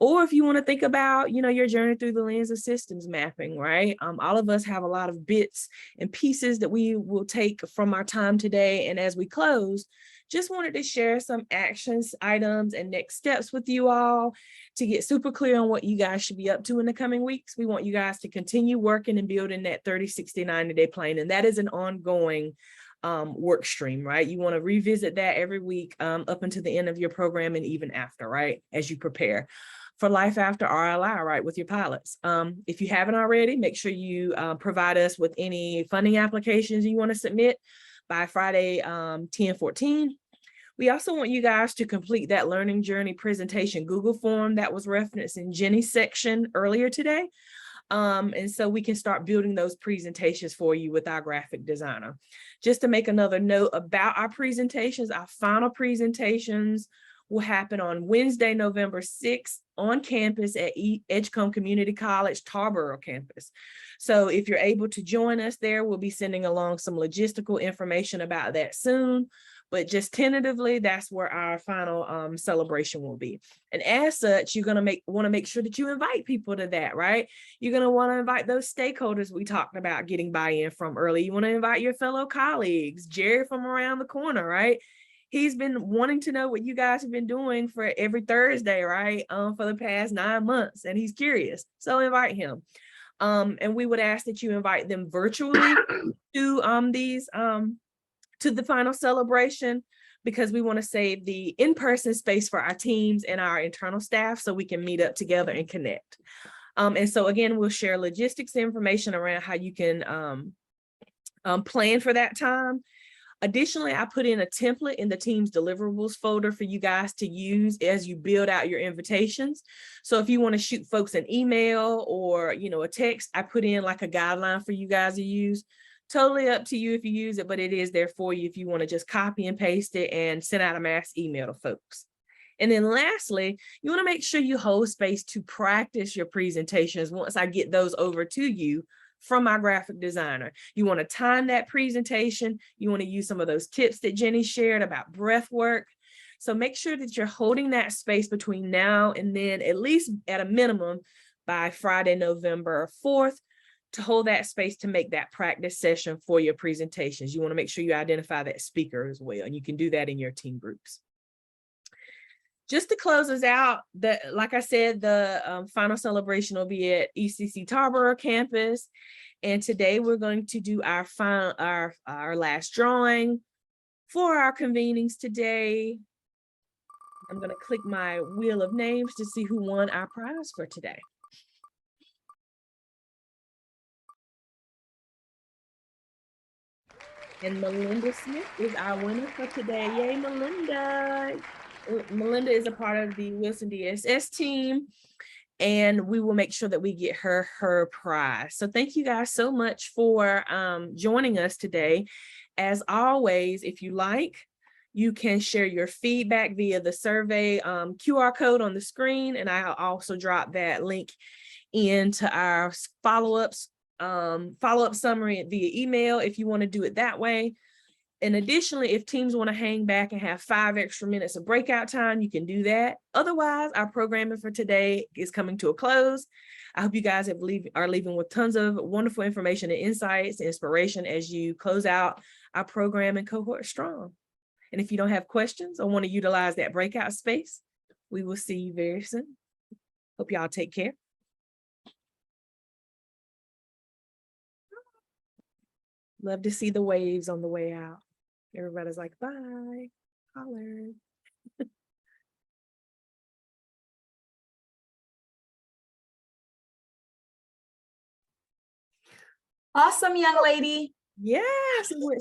Or if you want to think about, your journey through the lens of systems mapping, right? All of us have a lot of bits and pieces that we will take from our time today. And as we close, just wanted to share some actions, items, and next steps with you all to get super clear on what you guys should be up to in the coming weeks. We want you guys to continue working and building that 30, 60, 90-day plan. And that is an ongoing work stream, right? You want to revisit that every week up until the end of your program and even after, right? As you prepare for life after RLI, right, with your pilots. If you haven't already, make sure you provide us with any funding applications you want to submit by Friday, 10/14. We also want you guys to complete that learning journey presentation Google form that was referenced in Jenny's section earlier today. And so we can start building those presentations for you with our graphic designer. Just to make another note about our presentations, our final presentations will happen on Wednesday, November 6th on campus at Edgecombe Community College, Tarboro campus. So if you're able to join us there, we'll be sending along some logistical information about that soon. But just tentatively, that's where our final celebration will be. And as such, you're going to want to make sure that you invite people to that, right? You're going to want to invite those stakeholders we talked about getting buy-in from early. You want to invite your fellow colleagues, Jerry from around the corner, right? He's been wanting to know what you guys have been doing for every Thursday, right? For the past 9 months, and he's curious. So invite him. And we would ask that you invite them virtually to to the final celebration, because we want to save the in-person space for our teams and our internal staff so we can meet up together and connect. And so again, we'll share logistics information around how you can plan for that time. Additionally, I put in a template in the team's deliverables folder for you guys to use as you build out your invitations. So if you want to shoot folks an email or, a text, I put in like a guideline for you guys to use. Totally up to you if you use it, but it is there for you if you want to just copy and paste it and send out a mass email to folks. And then lastly, you want to make sure you hold space to practice your presentations once I get those over to you from my graphic designer. You want to time that presentation. You want to use some of those tips that Jenny shared about breath work. So make sure that you're holding that space between now and then, at least at a minimum by Friday, November 4th, to hold that space to make that practice session for your presentations. You want to make sure you identify that speaker as well, and you can do that in your team groups. Just to close us out, like I said, the final celebration will be at ECC Tarboro campus. And today we're going to do our last drawing for our convenings today. I'm going to click my wheel of names to see who won our prize for today. And Melinda Smith is our winner for today. Yay, Melinda. Melinda is a part of the Wilson DSS team, and we will make sure that we get her prize. So thank you guys so much for joining us today. As always, if you like, you can share your feedback via the survey QR code on the screen, and I'll also drop that link into our follow-up summary via email if you want to do it that way. And additionally, if teams want to hang back and have 5 extra minutes of breakout time, you can do that. Otherwise, our programming for today is coming to a close. I hope you guys are leaving with tons of wonderful information and insights and inspiration as you close out our program and cohort strong. And if you don't have questions or want to utilize that breakout space, we will see you very soon. Hope y'all take care. Love to see the waves on the way out. Everybody's like, bye, holler. Awesome, young lady. Yes.